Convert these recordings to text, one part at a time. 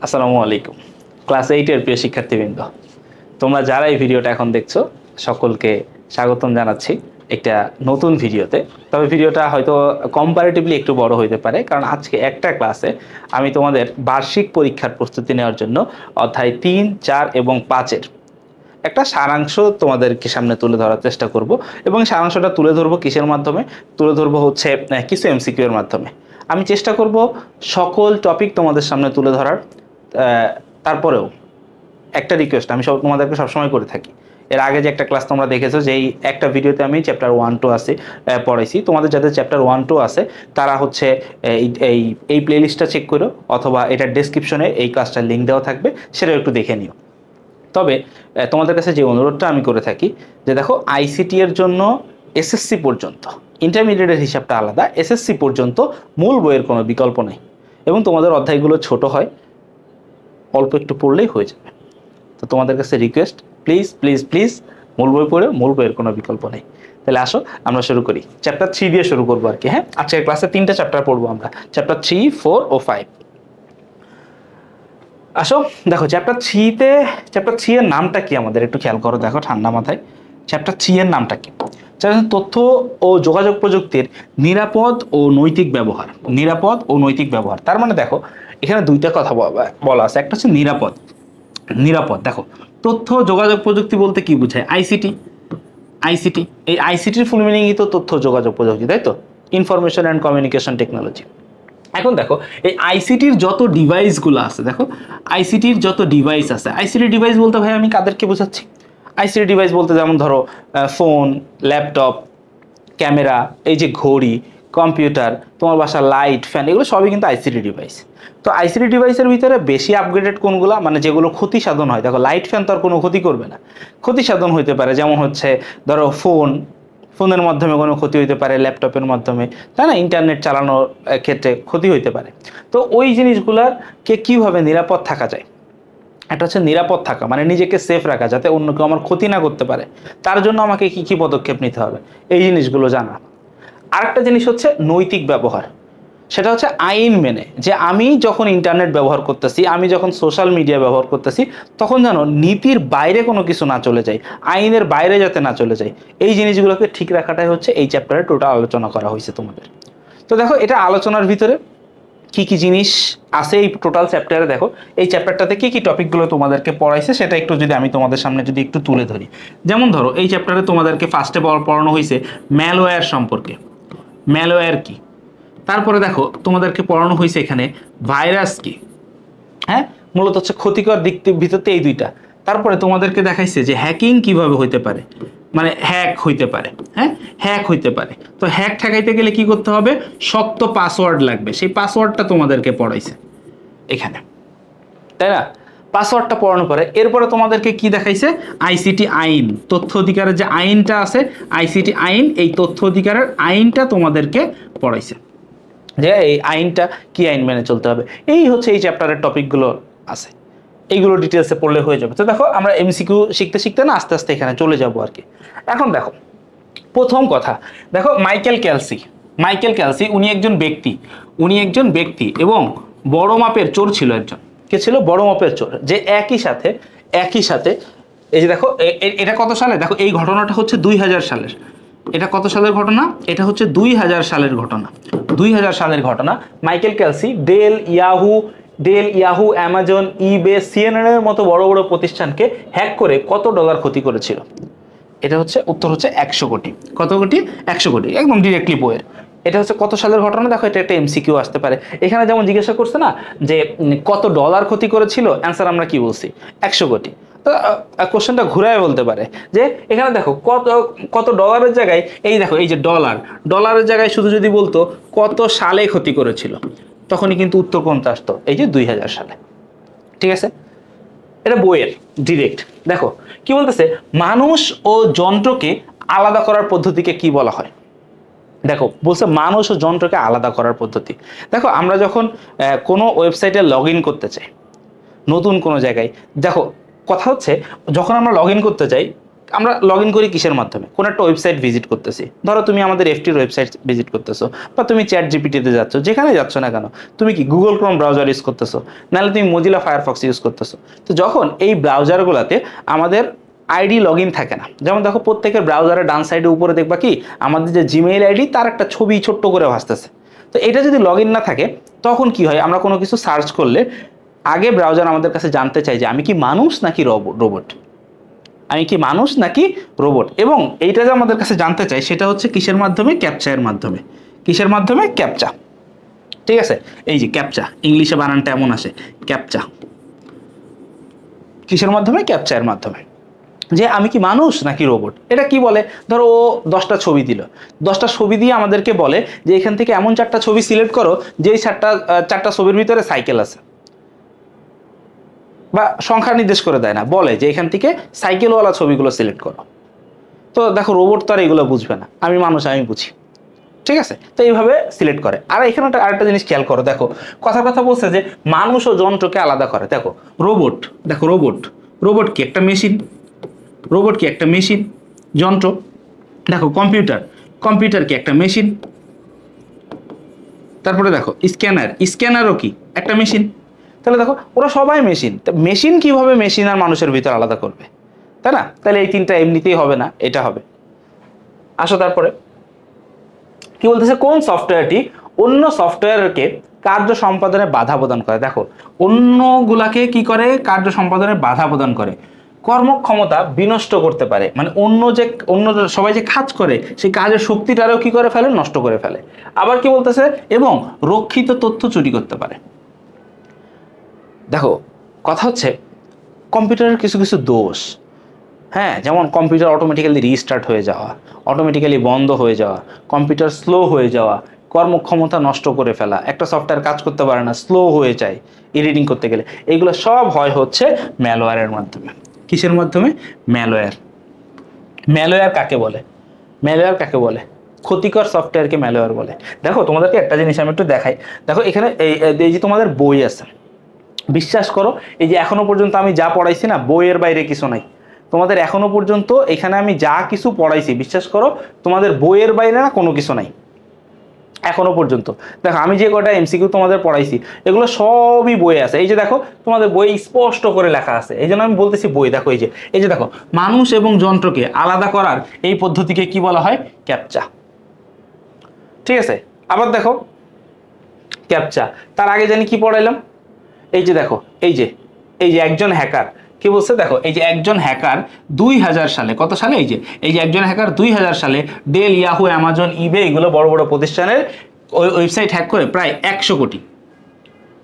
আসসালামু আলাইকুম। ক্লাস 8 এর প্রিয় শিক্ষার্থীবৃন্দ, তোমরা যারা এই ভিডিওটা এখন দেখছো সকলকে স্বাগতম জানাচ্ছি একটা নতুন ভিডিওতে। তবে ভিডিওটা হয়তো কম্পারেটিভলি একটু বড় হইতে পারে, কারণ আজকে একটা ক্লাসে আমি তোমাদের বার্ষিক পরীক্ষার প্রস্তুতি নেওয়ার জন্য অধ্যায় 3, 4 এবং 5 এর একটা সারাংশ তোমাদেরকে সামনে তুলে ধরার চেষ্টা করব। এবং সারাংশটা তুলে ধরবো কিসের মাধ্যমে? তুলে ধরবো হচ্ছে কিছু এমসিকিউ এর মাধ্যমে। আমি চেষ্টা করব সকল টপিক তোমাদের সামনে তুলে ধরার। তারপরেও একটা রিকোয়েস্ট আমি তোমাদেরকে সবসময় করে থাকি। এর আগে যে একটা ক্লাস তোমরা দেখেছো, যে এই একটা ভিডিওতে আমি চ্যাপ্টার 1-2 আছে পড়াইছি। তোমাদের যাদের চ্যাপ্টার 1-2 আছে তারা হচ্ছে এই এই এই প্লেলিস্টটা চেক করো, অথবা এটার ডেসক্রিপশনে এই ক্লাসটার লিঙ্ক দেওয়া থাকবে, সেটা একটু দেখে নিও। তবে তোমাদের কাছে যে অনুরোধটা আমি করে থাকি, যে দেখো আইসিটি এর জন্য এসএসসি পর্যন্ত, ইন্টারমিডিয়েটের হিসাবটা আলাদা, এসএসসি পর্যন্ত মূল বইয়ের কোনো বিকল্প নেই। এবং তোমাদের অধ্যায়গুলো ছোট হয়, অল্প একটু পড়লেই হয়ে যাবে। তো তোমাদের কাছে রিকোয়েস্ট, প্লিজ প্লিজ প্লিজ মূল বই পড়ে, মূল বইয়ের কোনো বিকল্প নেই। তাহলে আসো আমরা শুরু করি। চ্যাপ্টার 3 দিয়ে শুরু করবো আর কি। হ্যাঁ, আজকের ক্লাসে 3টা চ্যাপ্টার পড়বো আমরা, চ্যাপ্টার 3, 4 ও 5। আসো দেখো চ্যাপ্টার 3 এর নামটা কি আমাদের একটু খেয়াল করো, দেখো ঠান্ডা মাথায়। চ্যাপ্টার 3 এর নামটা কি? তথ্য ও যোগাযোগ প্রযুক্তির নিরাপদ ও নৈতিক ব্যবহার। নিরাপদ ও নৈতিক ব্যবহার, তার মানে দেখো এখানে দুইটা কথা বলা আছে। একটা হচ্ছে নিরাপদ। নিরাপদ দেখো, তথ্য যোগাযোগ প্রযুক্তি বলতে কি বোঝায়? আইসিটি। আইসিটি, এই আইসিটির ফুল মিনিংই তো তথ্য যোগাযোগ প্রযুক্তি, তাই তো? Information and communication technology. এখন দেখো এই আইসিটির যত ডিভাইসগুলো আছে, দেখো আইসিটির যত ডিভাইস আছে, আইসিটি ডিভাইস বলতে ভাই আমি কাদেরকে বোঝাচ্ছি? আইসিটি ডিভাইস বলতে যেমন ধরো ফোন, ল্যাপটপ, ক্যামেরা, এই যে ঘড়ি, কম্পিউটার, তোমার বাসার লাইট, ফ্যান, এগুলো সবই কিন্তু আইসিটি ডিভাইস। তো আইসিটি ডিভাইসের ভিতরে বেশি আপগ্রেডেড কোনগুলো, মানে যেগুলো ক্ষতি সাধন হয়। দেখো লাইট, ফ্যান তো আর কোনো ক্ষতি করবে না, ক্ষতি সাধন হইতে পারে। যেমন হচ্ছে ধরো ফোনের মাধ্যমে কোনো ক্ষতি হইতে পারে, ল্যাপটপের মাধ্যমে, তাই না? ইন্টারনেট চালানোর ক্ষেত্রে ক্ষতি হইতে পারে। তো ওই জিনিসগুলার কে কীভাবে নিরাপদ থাকা যায়? একটা হচ্ছে নিরাপদ থাকা, মানে নিজেকে সেফ রাখা, যাতে অন্য কেউ আমার ক্ষতি না করতে পারে। তার জন্য আমাকে কি কি পদক্ষেপ নিতে হবে, এই জিনিসগুলো জানা। আরেকটা জিনিস হচ্ছে নৈতিক ব্যবহার। সেটা হচ্ছে আইন মেনে, যে আমি যখন ইন্টারনেট ব্যবহার করতেছি, আমি যখন সোশ্যাল মিডিয়া ব্যবহার করতেছি, তখন জানো নীতির বাইরে কোনো কিছু না চলে যায়, আইনের বাইরে যাতে না চলে যায়। এই জিনিসগুলোকে ঠিক রাখাটাই হচ্ছে এই চ্যাপ্টারে টোটাল আলোচনা করা হয়েছে তোমাদের। তো দেখো এটা আলোচনার ভিতরে কি কি জিনিস আছে এই টোটাল চ্যাপ্টারে। দেখো এই চ্যাপ্টারটাতে কি কি টপিকগুলো তোমাদেরকে পড়াইছে সেটা একটু যদি আমি তোমাদের সামনে যদি একটু তুলে ধরি। যেমন ধরো এই চ্যাপ্টারে তোমাদেরকে ফার্স্টে পড়ানো হয়েছে ম্যালওয়্যার সম্পর্কে। ম্যালওয়্যার কি? তারপরে দেখো তোমাদেরকে পড়ানো হয়েছে এখানে ভাইরাস কি। হ্যাঁ, মূলত হচ্ছে ক্ষতিকর দিক ভিতরতে এই দুইটা। তারপরে তোমাদেরকে দেখাইছে যে হ্যাকিং কিভাবে হইতে পারে, মানে হ্যাক হইতে পারে। হ্যাঁ, হ্যাক হইতে পারে। তো হ্যাক ঠেকাইতে গেলে কি করতে হবে? শক্ত পাসওয়ার্ড লাগবে, সেই পাসওয়ার্ডটা তোমাদেরকে পড়াইছে এখানে, তাই না? পাসওয়ার্ডটা পড়ানোর পরে এরপরে তোমাদেরকে কি দেখাইছে? আইসিটি আইন, তথ্য অধিকারের যে আইনটা আছে, আইসিটি আইন, এই তথ্য অধিকারের আইনটা তোমাদেরকে পড়াইছে, যে এই আইনটা কি আইন মেনে চলতে হবে। এই হচ্ছে এই চ্যাপ্টারের টপিকগুলো আছে, এইগুলো ডিটেলসে পড়লে হয়ে যাবে। তো দেখো আমরা এমসিকিউ শিখতে শিখতে না আস্তে আস্তে এখানে চলে যাব আর কি। এখন দেখো প্রথম কথা, দেখো মাইকেল ক্যালসি। মাইকেল ক্যালসি উনি একজন ব্যক্তি এবং বড় মাপের চোর ছিল একজন। কে ছিল? বড় মাপের চোর, যে একই সাথে এই যে দেখো এটা কত সালে, দেখো এই ঘটনাটা হচ্ছে 2000 সালের। এটা কত সালের ঘটনা? এটা হচ্ছে 2000 সালের ঘটনা। 2000 সালের ঘটনা। মাইকেল ক্যালসি ডেল, ইয়াহু, অ্যামাজন, ইবে, সিএনএন এর মতো বড় বড় প্রতিষ্ঠানকে হ্যাক করে কত ডলার ক্ষতি করেছিল? এটা হচ্ছে উত্তর হচ্ছে 100 কোটি। কত কোটি? 100 কোটি, একদম ডিরেক্টলি বইয়ের। এটা হচ্ছে কত সালের ঘটনা? দেখো এটা একটা এমসিকিউ আসতে পারে। এখানে যেমন জিজ্ঞাসা করছে না যে কত ডলার ক্ষতি করেছিল, অ্যান্সার আমরা কি বলছি? 100 কোটি। তো কোশ্চেনটা ঘুরায় বলতে পারে যে এখানে দেখো কত ডলারের জায়গায়, এই দেখো এই যে ডলারের জায়গায় শুধু যদি বলতো কত সালে ক্ষতি করেছিল, তখনই কিন্তু উত্তর কোনটা আসতো? এই যে 2000 সালে। ঠিক আছে, এটা বইয়ের ডিরেক্ট। দেখো কি বলতেছে, মানুষ ও যন্ত্রকে আলাদা করার পদ্ধতিকে কি বলা হয়? দেখো বলছে মানুষ ও যন্ত্রকে আলাদা করার পদ্ধতি। দেখো আমরা যখন কোনো ওয়েবসাইটে লগ ইন করতে চাই, নতুন কোনো জায়গায়, দেখো কথা হচ্ছে যখন আমরা লগ ইন করতে চাই, আমরা লগ ইন করি কিসের মাধ্যমে? কোন একটা ওয়েবসাইট ভিজিট করতেছি, ধরো তুমি আমাদের এফটির ওয়েবসাইট ভিজিট করতেছো, বা তুমি চ্যাট জিপিটিতে যাচ্ছ, যেখানে যাচ্ছ না কেন, তুমি কি গুগল ক্রোম ব্রাউজার ইউজ করতেছো, নাহলে তুমি মজিলা ফায়ারফক্স ইউজ করতেছো। তো যখন এই ব্রাউজারগুলোতে আমাদের আইডি লগ ইন থাকে না, যেমন দেখো প্রত্যেকের ব্রাউজারের ডান সাইডে উপরে দেখবা কি আমাদের যে জিমেইল আইডি তার একটা ছবি ছোট্ট করে ভাসতেছে। তো এটা যদি লগ ইন না থাকে তখন কি হয়, আমরা কোনো কিছু সার্চ করলে আগে ব্রাউজার আমাদের কাছে জানতে চাই যে আমি কি মানুষ নাকি রোবট, আমি কি মানুষ নাকি রোবট। এবং এইটা যে আমাদের কাছে জানতে চাই সেটা হচ্ছে কিসের মাধ্যমে? ক্যাপচার মাধ্যমে। কিসের মাধ্যমে? ক্যাপচা। ঠিক আছে, এই যে ক্যাপচা, ইংলিশে বানানটা এমন আসে ক্যাপচা। কিসের মাধ্যমে? ক্যাপচার মাধ্যমে। যে আমি কি মানুষ নাকি রোবট, এটা কি বলে, ধরো ও 10টা ছবি দিল, 10টা ছবি দিয়ে আমাদেরকে বলে যে এখান থেকে এমন 4টা ছবি সিলেক্ট করো যেই 4টা ছবির ভিতরে সাইকেল আছে, বা সংখ্যা নির্দেশ করে দেয় না, বলে যে এখান থেকে সাইকেলওয়ালা ছবিগুলো সিলেক্ট করো। তো দেখো রোবট তো আর এগুলো বুঝবে না, আমি মানুষ আমি বুঝি। ঠিক আছে, তো এইভাবে সিলেক্ট করে। আর এখানে আরেকটা জিনিস খেয়াল করো, দেখো কথা বলছে যে মানুষ ও যন্ত্রকে আলাদা করে। দেখো রোবট, দেখো রোবট কি একটা মেশিন, রোবট কি একটা মেশিন, যন্ত্র। দেখো কম্পিউটার কি একটা মেশিন। তারপরে দেখো স্ক্যানারও কি একটা মেশিন। তাহলে দেখো ওরা সবাই মেশিন। মেশিন কিভাবে মেশিন আর মানুষের ভিতর আলাদা করবে, তাই না? তাহলে এই তিনটা এমনিতেই হবে না, এটা হবে। আসো তারপরে কি বলতেছে, কোন সফটওয়্যারটি অন্য সফটওয়্যারকে কার্য সম্পাদনে বাধা প্রদান করে। দেখো অন্যগুলাকে কি করে? কার্য সম্পাদনে বাধা প্রদান করে, কর্মক্ষমতা বিনষ্ট করতে পারে, মানে অন্য সবাই যে কাজ করে সেই কাজের শক্তিটারও কি করে ফেলে? নষ্ট করে ফেলে। আবার কি বলতেছে, এবং রক্ষিত তথ্য চুরি করতে পারে। দেখো কথা হচ্ছে কম্পিউটারের কিছু কিছু দোষ, হ্যাঁ, যেমন কম্পিউটার অটোমেটিক্যালি রিস্টার্ট হয়ে যাওয়া, অটোমেটিক্যালি বন্ধ হয়ে যাওয়া, কম্পিউটার স্লো হয়ে যাওয়া, কর্মক্ষমতা নষ্ট করে ফেলা, একটা সফটওয়্যার কাজ করতে পারে না, স্লো হয়ে যায় এডিটিং করতে গেলে, এগুলো সব হয় হচ্ছে ম্যালওয়্যারের মাধ্যমে। কিসের মাধ্যমে? ম্যালওয়্যার। ম্যালওয়্যার কাকে বলে? ম্যালওয়্যার কাকে বলে? ক্ষতিকর সফটওয়্যারকে ম্যালওয়্যার বলে। দেখো তোমাদেরকে একটা জিনিস আমি একটু দেখাই। দেখো এখানে এই যে তোমাদের বই আছে, বিশ্বাস করো এই যে এখনো পর্যন্ত আমি যা পড়াইছি না, বইয়ের বাইরে কিছু নাই। তোমাদের এখনো পর্যন্ত এখানে আমি যা কিছু পড়াইছি, বিশ্বাস করো তোমাদের বইয়ের বাইরে না কোনো কিছু নাই এখনো পর্যন্ত। দেখো আমি যে কটা এমসিকিউ তোমাদের পড়াইছি এগুলো সবই বইয়ে আছে। এই যে দেখো তোমাদের বই স্পষ্ট করে লেখা আছে, এই জন্য আমি বলতেছি বই। দেখো এই যে দেখো মানুষ এবং যন্ত্রকে আলাদা করার এই পদ্ধতিকে কি বলা হয়? ক্যাপচা। ঠিক আছে, আবার দেখো ক্যাপচা, তার আগে জানি কি পড়াইলাম, এই যে দেখো এই যে একজন হ্যাকার কি বলছে, দেখো এই যে একজন হ্যাকার 2000 সালে, কত সালে, এই যে একজন হ্যাকার 2000 সালে ডেল, ইয়াহু, অ্যামাজন, ইবে এগুলো বড় বড় প্রতিষ্ঠানের ওয়েবসাইট হ্যাক করে প্রায় 100 কোটি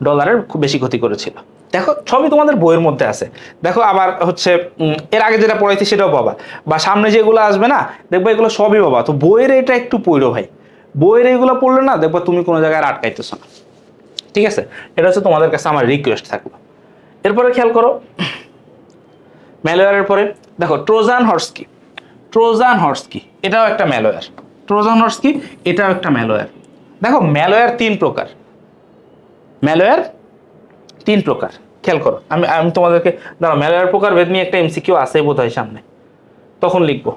ডলারের খুব বেশি ক্ষতি করেছিল। দেখো সবই তোমাদের বইয়ের মধ্যে আছে। দেখো আবার হচ্ছে এর আগে যেটা পড়াইছি সেটাও পাবা, বা সামনে যেগুলো আসবে না দেখবো এগুলো সবই পাবা। তো বইয়ের এটা একটু পড়ো ভাই, বইয়ের এইগুলো পড়লে না দেখবো তুমি কোনো জায়গায় আটকাইতেছো না। ঠিক আছে, এটা হচ্ছে তোমাদের কাছে আমার রিকোয়েস্ট থাকবে। এরপরে খেয়াল করো ম্যালওয়্যারের পরে দেখো ট্রোজান হর্স কি। ট্রোজান হর্স কি? এটাও একটা ম্যালওয়্যার। ট্রোজান হর্স কি? এটাও একটা ম্যালওয়্যার। দেখো ম্যালওয়্যার 3 প্রকার, ম্যালওয়্যার 3 প্রকার। খেয়াল করো, আমি তোমাদেরকে দাঁড়াও, ম্যালওয়্যার প্রকার ভেদ নিয়ে একটা এমসিকিউ আছে বোধহয় সামনে, তখন লিখবো।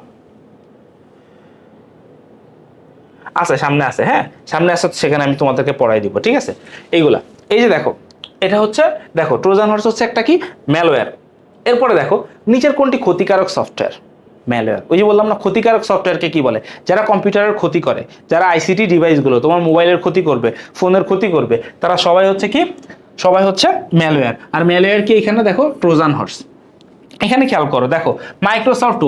আছে সামনে আছে, হ্যাঁ সামনে আছে, সেখানে আমি তোমাদেরকে পড়াই দিব। ঠিক আছে, এইগুলা এই যে দেখো এটা হচ্ছে, দেখো ট্রোজান হর্স হচ্ছে একটা কি? ম্যালওয়্যার। এরপরে দেখো নিচের কোনটি ক্ষতিকারক সফটওয়্যার? ম্যালওয়্যার। ওই যে বললাম না ক্ষতিকারক সফটওয়্যারকে কি বলে? যারা কম্পিউটারের ক্ষতি করে, যারা আইসিটি ডিভাইসগুলো তোমার মোবাইলের ক্ষতি করবে, ফোনের ক্ষতি করবে, তারা সবাই হচ্ছে কি? সবাই হচ্ছে ম্যালওয়্যার। আর ম্যালওয়্যার কি? এখানে দেখো ট্রোজান হর্স। এখানে খেয়াল করো, দেখো মাইক্রোসফট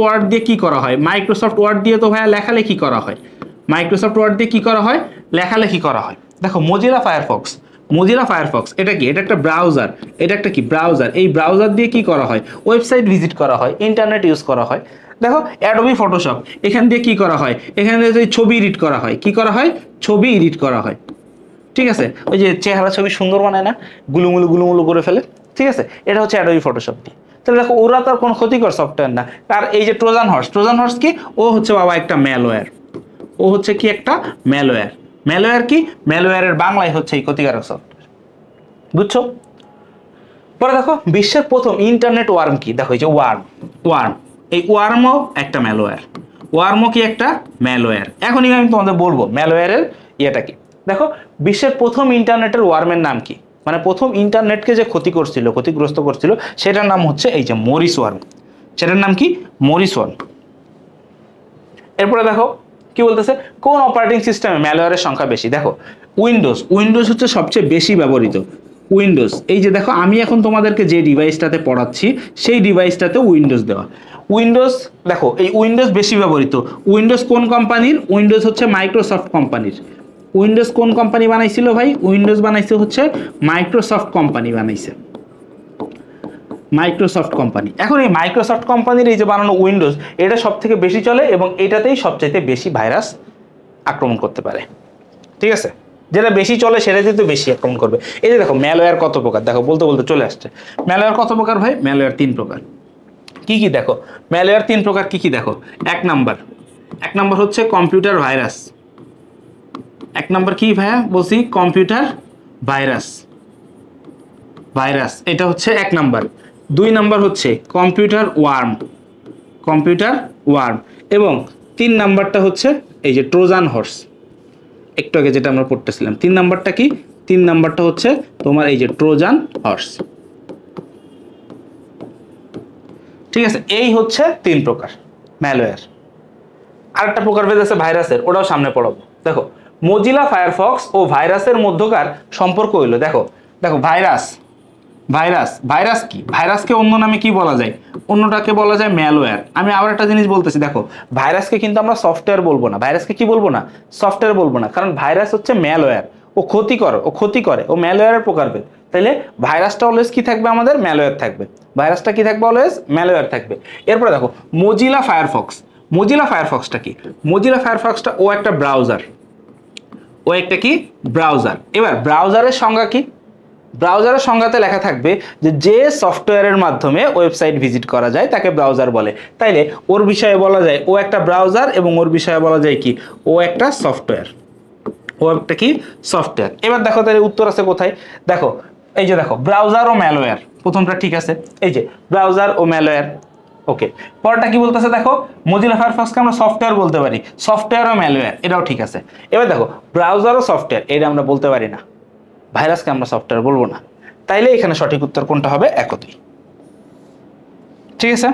ওয়ার্ড দিয়ে কি করা হয়? মাইক্রোসফট ওয়ার্ড দিয়ে তো ভাইয়া লেখালেখি করা হয়। মাইক্রোসফট ওয়ার্ড দিয়ে কি করা হয়? লেখালেখি করা হয়। দেখো মোজিলা ফায়ারফক্স এটা কি? এটা একটা ব্রাউজার। এটা একটা কি? ব্রাউজার। এই ব্রাউজার দিয়ে কি করা হয়? ওয়েবসাইট ভিজিট করা হয়, ইন্টারনেট ইউজ করা হয়। দেখো অ্যাডোবি ফটোশপ, এখান দিয়ে কি করা হয়? এখান দিয়ে ছবি এডিট করা হয়। কি করা হয়? ছবি এডিট করা হয়। ঠিক আছে, ওই যে চেহারা ছবি সুন্দর বানায় না, গুলুমুলু করে ফেলে। ঠিক আছে, এটা হচ্ছে অ্যাডোবি ফটোশপ দিয়ে। তাহলে দেখো ওরা তো আর কোনো ক্ষতিকর সফটওয়্যার না। আর এই যে ট্রোজান হর্স কি? ও হচ্ছে বাবা একটা ম্যালওয়্যার। ও হচ্ছে কি? একটা ম্যালওয়্যার। ম্যালওয়্যার কি? ম্যালওয়্যারের বাংলায় হচ্ছে এই ক্ষতিকারক সফটওয়্যার। বুঝছো? পরে দেখো বিশ্বের প্রথম ইন্টারনেট ওয়ার্ম কি? দেখো এই যে ওয়ার্ম এই ওয়ার্মও একটা ম্যালওয়্যার, ওয়ার্মও কি একটা ম্যালওয়্যার। এখনই আমি তোমাদের বলবো ম্যালওয়্যারের ইয়েটা কি। দেখো বিশ্বের প্রথম ইন্টারনেটের ওয়ার্মের নাম কি, মানে প্রথম ইন্টারনেটকে যে ক্ষতিগ্রস্ত করছিল সেটার নাম হচ্ছে এই যে মরিস ওয়ার্ম, সেটার নাম কি মরিস ওয়ার্ম। এরপরে দেখো কি বলতেছে, কোন অপারেটিং সিস্টেমে ম্যালওয়্যারের সংখ্যা বেশি। দেখো উইন্ডোজ হচ্ছে সবচেয়ে বেশি ব্যবহৃত। উইন্ডোজ, এই যে দেখো আমি এখন তোমাদেরকে যে ডিভাইসটাতে পড়াচ্ছি সেই ডিভাইসটাতে উইন্ডোজ দেওয়া। উইন্ডোজ দেখো এই উইন্ডোজ বেশি ব্যবহৃত। উইন্ডোজ কোন কোম্পানির? উইন্ডোজ হচ্ছে মাইক্রোসফট কোম্পানির। উইন্ডোজ কোন কোম্পানি বানাইছিল ভাই? উইন্ডোজ বানাইছে হচ্ছে মাইক্রোসফট কোম্পানি বানাইছে, মাইক্রোসফট কোম্পানি। এখন এই মাইক্রোসফট কোম্পানির এই যে বানানো উইন্ডোজ, এটা সব থেকে বেশি চলে এবং এটাতেই সবচাইতে বেশি ভাইরাস আক্রমণ করতে পারে। ঠিক আছে, যেটা বেশি চলে সেটা কিন্তু বেশি আক্রমণ করবে। এই যে দেখো ম্যালওয়্যার কত প্রকার, দেখো বলতে বলতে চলে আসছে। ম্যালওয়্যার কত প্রকার ভাই? ম্যালওয়্যার 3 প্রকার। কি কি দেখো ম্যালওয়্যার 3 প্রকার কি কি দেখো। এক নাম্বার হচ্ছে কম্পিউটার ভাইরাস। এক নাম্বার কি ভাইয়া বলছি? কম্পিউটার ভাইরাস, এটা হচ্ছে এক নাম্বার। 2 নাম্বার হচ্ছে কম্পিউটার ওয়ার্ম, এবং 3 নাম্বারটা হচ্ছে এই যে ট্রোজান হর্স, একটু আগে যেটা আমরা পড়তেছিলাম। 3 নাম্বারটা কি? 3 নাম্বারটা হচ্ছে তোমার এই যে ট্রোজান হর্স। ঠিক আছে, এই হচ্ছে 3 প্রকার ম্যালওয়্যার। আরেকটা প্রকার ভেদ আছে ভাইরাসের, ওটাও সামনে পড়াবো। দেখো মোজিলা ফায়ারফক্স ও ভাইরাসের মধ্যকার সম্পর্ক হইলো, দেখো ভাইরাস কি? ভাইরাসকে অন্য নামে কি বলা যায়? অন্যটাকে বলা যায় ম্যালওয়্যার। আমি আবার একটা জিনিস বলতেছি, দেখো ভাইরাসকে কিন্তু আমরা সফটওয়্যার বলবো না, ভাইরাসকে কি বলবো না? সফটওয়্যার বলবো না, কারণ ভাইরাস হচ্ছে ম্যালওয়্যার, ও ক্ষতি করে, ও ম্যালওয়্যারের প্রকারভেদ। তাইলে ভাইরাসটা অলওয়েজ কি থাকবে? আমাদের ম্যালওয়্যার থাকবে। ভাইরাসটা কি থাকবে? অলওয়েজ ম্যালওয়্যার থাকবে। এরপরে দেখো মোজিলা ফায়ারফক্সটা কি? মোজিলা ফায়ারফক্সটা ও একটা ব্রাউজার। এবার ব্রাউজারের সংজ্ঞা কি? ব্রাউজারের সংজ্ঞাতে লেখা থাকবে যে সফটওয়্যারের মাধ্যমে ওয়েবসাইট ভিজিট করা যায় তাকে ব্রাউজার বলে। তাইলে ওর বিষয়ে বলা যায় ও একটা ব্রাউজার, এবং ওর বিষয়ে বলা যায় কি? ও একটা সফটওয়্যার। এবার দেখো তাহলে উত্তর আছে কোথায়? দেখো এই যে দেখো ব্রাউজার ও ম্যালওয়্যার, প্রথমটা ঠিক আছে, এই যে ব্রাউজার ও ম্যালওয়্যার। ওকে, পরটা কি বলতেছে? দেখো মোজিলা ফায়ারফক্সকে আমরা সফটওয়্যার বলতে পারি, সফটওয়্যার ও ম্যালওয়্যার, এটাও ঠিক আছে। এবার দেখো ব্রাউজার ও সফটওয়্যার, এটা আমরা বলতে পারি না, ভাইরাসকে আমরা সফটওয়্যার বলবো না। তাইলে এখানে সঠিক উত্তর কোনটা হবে? একই। ঠিক আছে,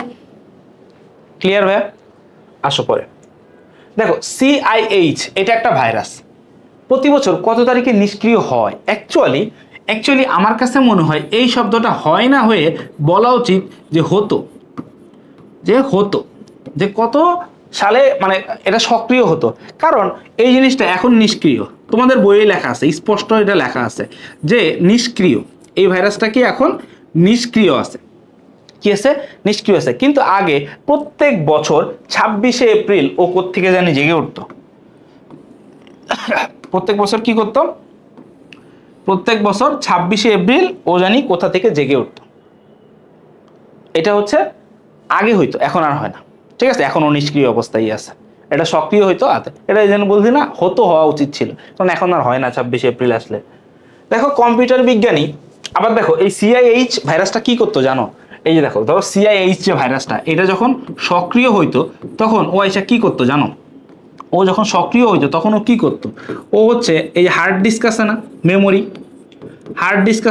ক্লিয়ার ভাইয়া? আসো পরে দেখো CIH, এটা একটা ভাইরাস। প্রতি বছর কত তারিখে নিষ্ক্রিয় হয়? অ্যাকচুয়ালি আমার কাছে মনে হয় এই শব্দটা হয় না হয়ে বলা উচিত যে হতো, যে কত সালে মানে এটা সক্রিয় হতো। কারণ এই জিনিসটা এখন নিষ্ক্রিয়, তোমাদের বইয়ে লেখা আছে, স্পষ্ট এটা লেখা আছে যে নিষ্ক্রিয়। এই ভাইরাসটা কি এখন নিষ্ক্রিয় আছে? কি আছে? নিষ্ক্রিয় আছে। কিন্তু আগে প্রত্যেক বছর 26শে এপ্রিল ও কোত্থেকে জানি জেগে উঠতো। প্রত্যেক বছর কি করতো? প্রত্যেক বছর 26শে এপ্রিল ও জানি কোথা থেকে জেগে উঠতো। এটা হচ্ছে আগে হইতো, এখন আর হয় না। ঠিক আছে, এখন নিষ্ক্রিয় অবস্থায় আছে। এটা সক্রিয় হইতো আগে, এটা এই জন্য বলছি না, হওয়া উচিত ছিল, কারণ এখন আর হয় না 26শে এপ্রিল আসলে। দেখো কম্পিউটার বিজ্ঞানী আবার দেখো এই CIH ভাইরাসটা কি করতো জানো? এই যে দেখো ধরো CIH যে ভাইরাসটা, এটা যখন সক্রিয় হইতো তখন ও আইসা কি করতো জানো? ও যখন সক্রিয় হইতো তখন ও কি করতো? ও হচ্ছে এই যে হার্ড ডিস্ক আছে না, মেমোরি, হার্ড ডিস্ক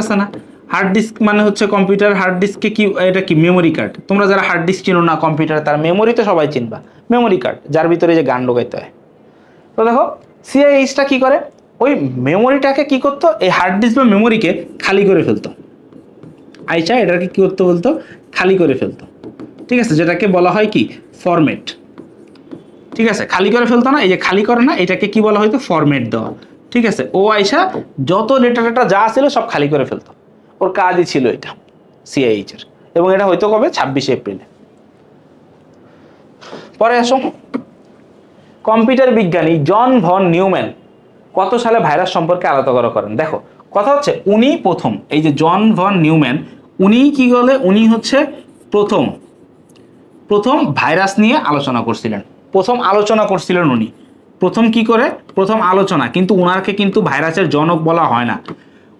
মানে হচ্ছে কম্পিউটার। হার্ড ডিস্কে কি? এটা কি? Memory card. তোমরা যারা হার্ড ডিস্ক চিনো না কম্পিউটার, তার মেমোরি তো সবাই চিনবা, মেমোরি কার্ড, যার ভিতরে যে গান ঢোকাইতে হয়। তো দেখো CIH-টা কি করে? ওই মেমোরিটাকে কি করতো? এই হার্ড ডিস্ক বা মেমোরিকে খালি করে ফেলতো। আইসা এটাকে কি করতে বলতো? খালি করে ফেলতো। ঠিক আছে, যেটাকে বলা হয় কি? ফরম্যাট। ঠিক আছে, খালি করে ফেলতো না, এই যে খালি করে না, এটাকে কি বলা হয়তো? ফরম্যাট দেওয়া। ঠিক আছে, ও আইসা যত ডেটা যা ছিল সব খালি করে ফেলতো। ওর কাজই ছিল এটা CIH এর, এবং এটা হয়তো কবে? 26শে এপ্রিলে। পরে আসো, কম্পিউটার বিজ্ঞানী জন ভন নিউম্যান কত সালে ভাইরাস সম্পর্কে আলোচনা করেন? দেখো কথা হচ্ছে উনি প্রথম, এই যে জন ভন নিউম্যান, উনি কি বলে? উনি হচ্ছে প্রথম ভাইরাস নিয়ে আলোচনা করছিলেন। উনি প্রথম কি করে? প্রথম আলোচনা, কিন্তু উনাকে কিন্তু ভাইরাসের জনক বলা হয় না।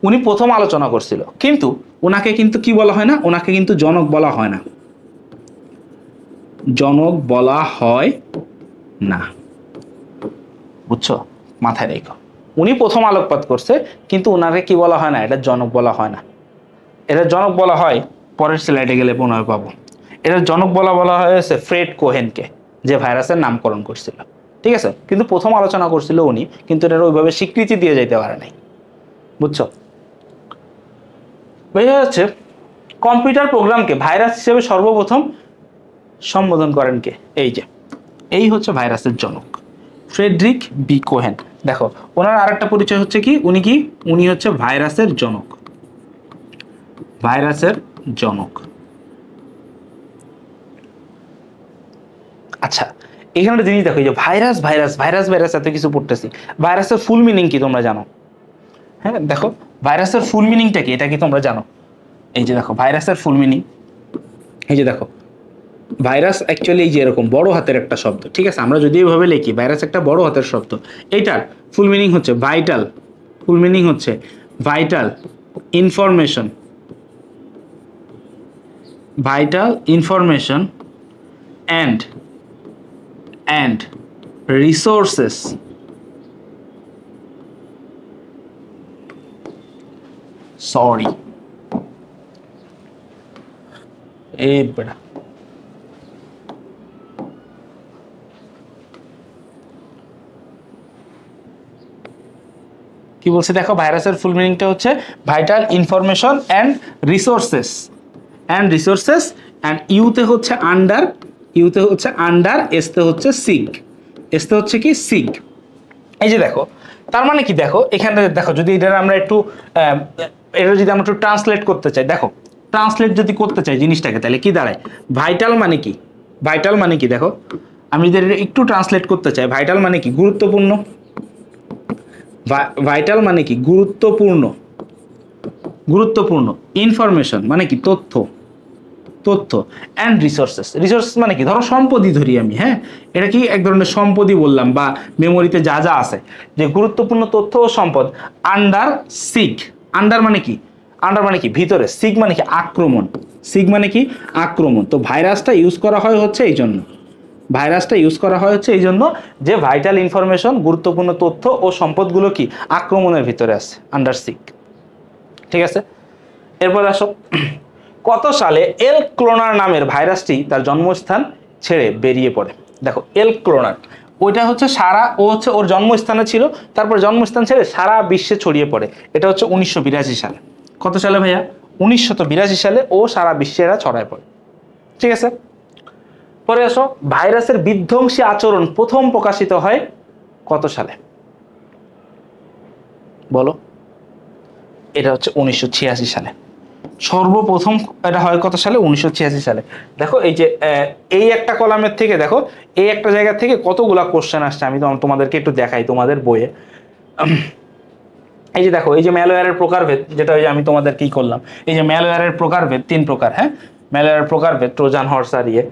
উনি প্রথম আলোচনা করছিল, কিন্তু ওনাকে কিন্তু কি বলা হয় না? ওনাকে কিন্তু জনক বলা হয় না। জনক বলা হয় না। বুঝছো, মাথায় রেখো, উনি প্রথম আলোকপাত করছে কিন্তু ওনাকে কি বলা হয় না, এটা জনক বলা হয় না। এটা জনক বলা হয়, পরের স্লাইডে গেলে পুনরায় পাবো, এটা জনক বলা হয়েছে ফ্রেড কোহেনকে, যে ভাইরাসের নামকরণ করছিল। ঠিক আছে, কিন্তু প্রথম আলোচনা করছিল উনি, কিন্তু এটার ওইভাবে স্বীকৃতি দিয়ে যাইতে পারে নাই। বুঝছো, বোঝা যাচ্ছে? কম্পিউটার প্রোগ্রামকে ভাইরাস হিসেবে সর্বপ্রথম সম্বোধন করেন কে? এই যে, এই হচ্ছে ভাইরাসের জনক, ফ্রেডরিক বি কোহেন। দেখো ওনার আরেকটা পরিচয় হচ্ছে কি, উনি হচ্ছে ভাইরাসের জনক, ভাইরাসের জনক। আচ্ছা, এখানে একটা জিনিস দেখো, এই যে ভাইরাস ভাইরাস ভাইরাস ভাইরাস এত কিছু পড়তেছি, ভাইরাসের ফুল মিনিং কি তোমরা জানো? হ্যাঁ দেখো, ভাইরাসের ফুল মিনিংটা কি, এটা কি তোমরা জানো? এই যে দেখো ভাইরাসের ফুল মিনিং, এই যে দেখো ভাইরাস অ্যাকচুয়ালি এই যে এরকম বড় হাতের একটা শব্দ। ঠিক আছে, আমরা যদি এইভাবে লিখি ভাইরাস একটা বড় হাতের শব্দ, এইটার ফুল মিনিং হচ্ছে ভাইটাল, ফুল মিনিং হচ্ছে vital information, vital information and resources sorry বেটা কি বলছে দেখো, ভাইরাসের ফুল মিনিংটা হচ্ছে vital information and resources, and ইউতে হচ্ছে আন্ডার, এসতে হচ্ছে সিগ, এসতে হচ্ছে কি সিগ। এই যে দেখো, তার মানে কি দেখো, এখানে দেখো যদি এটা আমরা একটু ট্রান্সলেট করতে চাই, দেখো ট্রান্সলেট যদি করতে চাই জিনিসটাকে, তাহলে কি দাঁড়ায়? ভাইটাল মানে কি, ভাইটাল মানে কি দেখো, আমি যদি একটু ট্রান্সলেট করতে চাই, ভাইটাল মানে কি গুরুত্বপূর্ণ, ভাইটাল মানে কি গুরুত্বপূর্ণ, ইনফরমেশন মানে কি তথ্য, অ্যান্ড রিসোর্সেস মানে কি, ধরো সম্পদই ধরি আমি, হ্যাঁ এটা কি এক ধরনের সম্পদই বললাম, বা মেমোরিতে যা যা আছে, যে গুরুত্বপূর্ণ তথ্য ও সম্পদ আন্ডার সিগ, আন্ডার মানে কি ভিতরে, সিগ মানে কি আক্রমণ, তো ভাইরাসটা ইউজ করা হয় হচ্ছে এই জন্য, যে ভাইটাল ইনফরমেশন, গুরুত্বপূর্ণ তথ্য ও সম্পদগুলো কি আক্রমণের ভিতরে আছে, আন্ডার সিগ। ঠিক আছে, এরপর আসো, কত সালে এল ক্লোনার নামের ভাইরাসটি তার জন্মস্থান ছেড়ে বেরিয়ে পড়ে? দেখো এল ক্লোনার, ওইটা হচ্ছে ওর জন্মস্থানে ছিল, তারপর জন্মস্থান ছেড়ে সারা বিশ্বে ছড়িয়ে পড়ে। এটা হচ্ছে 1982 সালে। কত সালে ভাইয়া? 1982 সালে ও সারা বিশ্বে এরা ছড়ায় পড়ে। ঠিক আছে, পরে আসো, ভাইরাসের বিধ্বংসী আচরণ প্রথম প্রকাশিত হয় কত সালে? বলো। এটা হচ্ছে 1986 সালে। সর্বপ্রথম এটা হয় কত সালে? 1986 সালে। দেখো এই যে এই একটা কলামের থেকে, দেখো এই একটা জায়গা থেকে কতগুলা কোশ্চেন আসছে, আমি তোমাদেরকে একটু দেখাই তোমাদের বইয়ে। এই যে দেখো, এই যে ম্যালওয়্যারের প্রকারভেদ, যেটা ওই যে আমি তোমাদের কি করলাম, এই যে ম্যালওয়্যারের প্রকারভেদ 3 প্রকার, হ্যাঁ ম্যালওয়্যারের প্রকারভেদ, ট্রোজান হর্স আর ইয়ে।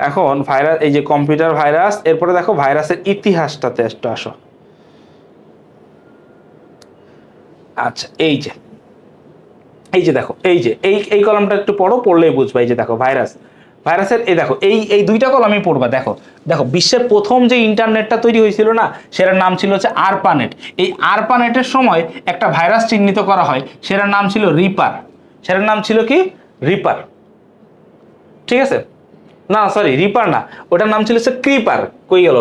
এখন ভাইরাস, এই যে কম্পিউটার ভাইরাস, এরপরে দেখো ভাইরাসের ইতিহাসটাতে একটু আসো। আচ্ছা, এই যে দেখো, এই কলামটা একটু পড়লেই বুঝবা। এই যে দেখো ভাইরাসের এই দেখো এই দুইটা কলামই পড়বা। দেখো বিশ্বের প্রথম যে ইন্টারনেটটা তৈরি হয়েছিল না, সেটার নাম ছিল হচ্ছে আরপানেট। এই আরপানেটের সময় একটা ভাইরাস চিহ্নিত করা হয়, সেটার নাম ছিল রিপার। সেটার নাম ছিল কি? রিপার। ঠিক আছে, না সরি রিপার না, ওটার নাম ছিল ক্রিপার। কই গেল?